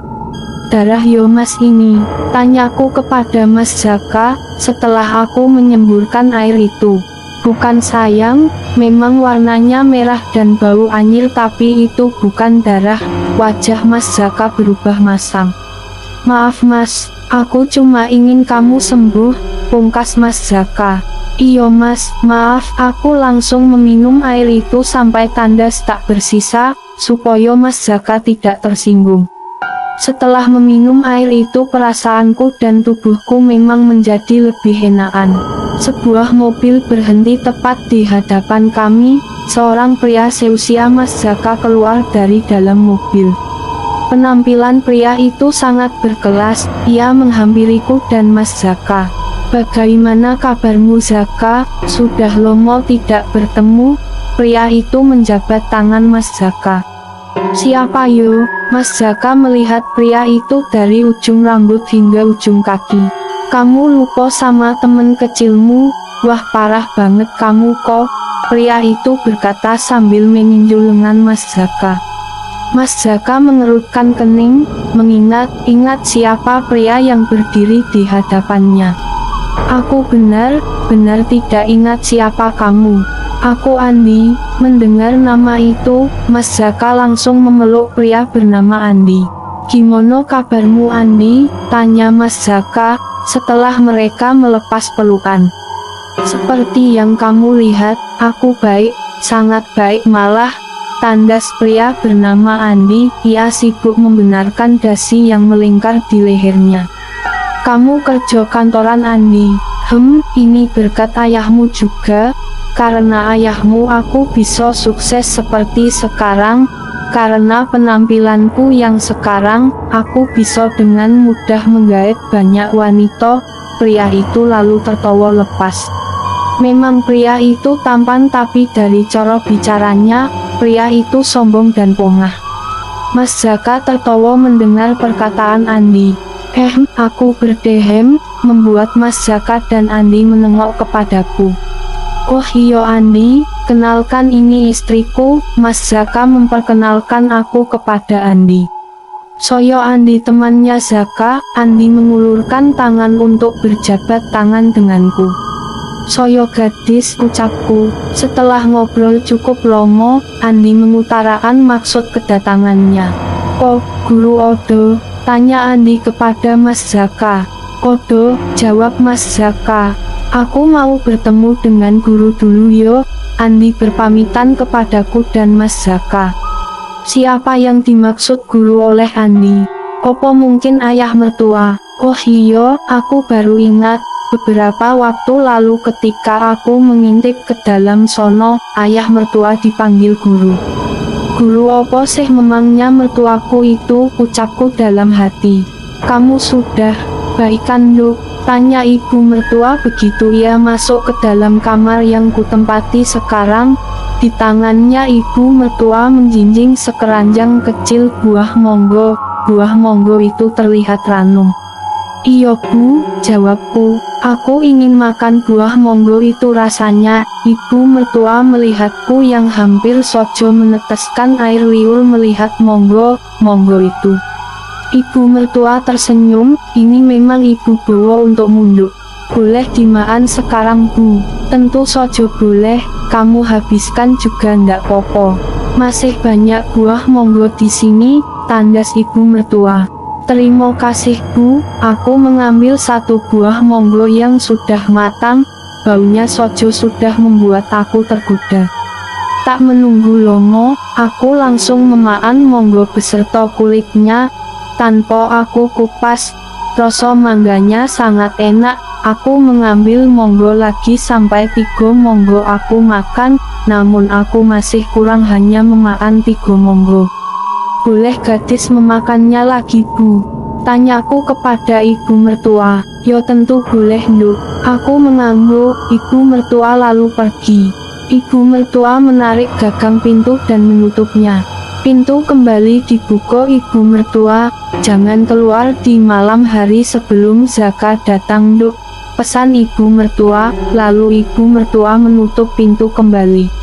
Darah yo Mas ini, tanyaku kepada Mas Jaka, setelah aku menyemburkan air itu. Bukan sayang, memang warnanya merah dan bau anyir, tapi itu bukan darah. Wajah Mas Jaka berubah masam. Maaf Mas, aku cuma ingin kamu sembuh, pungkas Mas Jaka. Iyo Mas, maaf. Aku langsung meminum air itu sampai tandas tak bersisa, supaya Mas Jaka tidak tersinggung. Setelah meminum air itu, perasaanku dan tubuhku memang menjadi lebih enakan. Sebuah mobil berhenti tepat di hadapan kami. Seorang pria seusia Mas Jaka keluar dari dalam mobil. Penampilan pria itu sangat berkelas. Ia menghampiriku dan Mas Jaka. Bagaimana kabarmu Jaka? Sudah lama tidak bertemu. Pria itu menjabat tangan Mas Jaka. Siapa yo? Mas Jaka melihat pria itu dari ujung rambut hingga ujung kaki. Kamu lupa sama temen kecilmu? Wah, parah banget kamu kok. Pria itu berkata sambil meninju lengan Mas Jaka. Mas Jaka mengerutkan kening, mengingat siapa pria yang berdiri di hadapannya. Aku benar-benar tidak ingat siapa kamu. Aku Andi. Mendengar nama itu, Mas Jaka langsung memeluk pria bernama Andi. Gimana kabarmu Andi? Tanya Mas Jaka, setelah mereka melepas pelukan. Seperti yang kamu lihat, aku baik, sangat baik malah. Tandas pria bernama Andi. Ia sibuk membenarkan dasi yang melingkar di lehernya. Kamu kerja kantoran Andi? Ini berkat ayahmu juga. Karena ayahmu aku bisa sukses seperti sekarang. Karena penampilanku yang sekarang, aku bisa dengan mudah menggait banyak wanita. Pria itu lalu tertawa lepas. Memang pria itu tampan, tapi dari cara bicaranya, pria itu sombong dan pongah. Mas Jaka tertawa mendengar perkataan Andi. Aku berdehem, membuat Mas Jaka dan Andi menengok kepadaku. Oh iya Andi, kenalkan ini istriku. Mas Jaka memperkenalkan aku kepada Andi. Soyo Andi temannya Jaka. Andi mengulurkan tangan untuk berjabat tangan denganku. Soyo gadis, ucapku. Setelah ngobrol cukup lama, Andi mengutarakan maksud kedatangannya. Oh, Guru Odo? Tanya Andi kepada Mas Jaka. Odo, jawab Mas Jaka. Aku mau bertemu dengan guru dulu yo. Andi berpamitan kepadaku dan Mas Jaka. Siapa yang dimaksud guru oleh Andi? Opo mungkin ayah mertua? Oh iya, aku baru ingat. Beberapa waktu lalu ketika aku mengintip ke dalam sono, ayah mertua dipanggil guru. Guru opo sih memangnya mertuaku itu, ucapku dalam hati. Kamu sudah baikan lu? Tanya ibu mertua begitu ia masuk ke dalam kamar yang kutempati sekarang. Di tangannya ibu mertua menjinjing sekeranjang kecil buah monggo. Buah monggo itu terlihat ranum. Iya Bu, jawabku. Aku ingin makan buah monggo itu rasanya. Ibu mertua melihatku yang hampir saja meneteskan air liur melihat monggo itu. Ibu mertua tersenyum, ini memang ibu bawa untuk munduk. Boleh dimakan sekarang Bu? Tentu saja boleh, kamu habiskan juga ndak popo. Masih banyak buah monggo di sini, tandas ibu mertua. Terima kasih Bu, aku mengambil satu buah monggo yang sudah matang, baunya saja sudah membuat aku tergoda. Tak menunggu lama, aku langsung memakan monggo beserta kulitnya, tanpa aku kupas. Rasa mangganya sangat enak, aku mengambil monggo lagi sampai 3 monggo aku makan, namun aku masih kurang hanya memakan 3 monggo. Boleh gadis memakannya lagi Bu? Tanyaku kepada ibu mertua. Yo tentu boleh Nduk. Aku mengangguk. Ibu mertua lalu pergi. Ibu mertua menarik gagang pintu dan menutupnya. Pintu kembali dibuka ibu mertua. Jangan keluar di malam hari sebelum Jaka datang Nduk, pesan ibu mertua. Lalu ibu mertua menutup pintu kembali.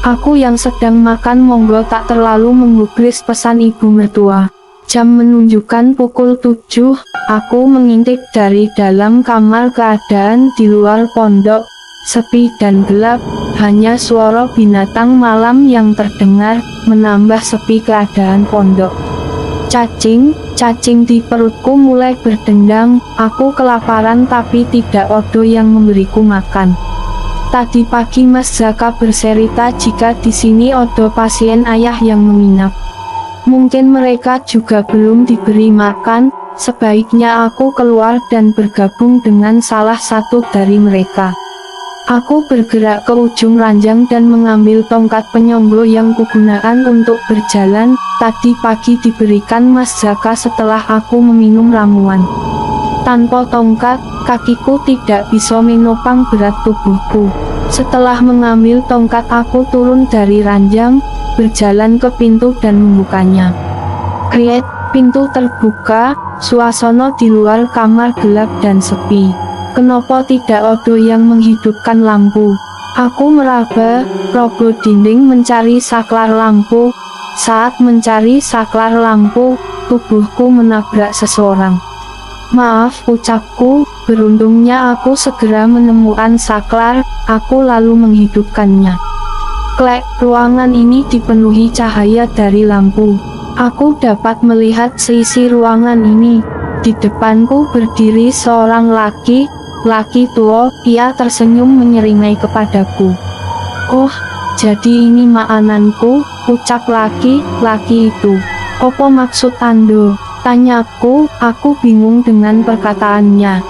Aku yang sedang makan monggo tak terlalu menggubris pesan ibu mertua. Jam menunjukkan pukul 7, aku mengintip dari dalam kamar. Keadaan di luar pondok sepi dan gelap, hanya suara binatang malam yang terdengar, menambah sepi keadaan pondok. Cacing di perutku mulai berdendang, aku kelaparan tapi tidak ada yang memberiku makan. Tadi pagi Mas Jaka bercerita jika di sini ada pasien ayah yang menginap. Mungkin mereka juga belum diberi makan, sebaiknya aku keluar dan bergabung dengan salah satu dari mereka. Aku bergerak ke ujung ranjang dan mengambil tongkat penyonggo yang kugunakan untuk berjalan. Tadi pagi diberikan Mas Jaka setelah aku meminum ramuan. Tanpa tongkat, kakiku tidak bisa menopang berat tubuhku. Setelah mengambil tongkat aku turun dari ranjang, berjalan ke pintu dan membukanya. Kriet, pintu terbuka, suasana di luar kamar gelap dan sepi. Kenapa tidak ada yang menghidupkan lampu? Aku meraba, roboh dinding mencari saklar lampu. Saat mencari saklar lampu, tubuhku menabrak seseorang. Maaf, ucapku. Beruntungnya aku segera menemukan saklar, aku lalu menghidupkannya. Klek, ruangan ini dipenuhi cahaya dari lampu. Aku dapat melihat seisi ruangan ini. Di depanku berdiri seorang laki tua, ia tersenyum menyeringai kepadaku. Oh, jadi ini makananku, ucap laki itu. Apa maksud Ando? Tanyaku, aku bingung dengan perkataannya.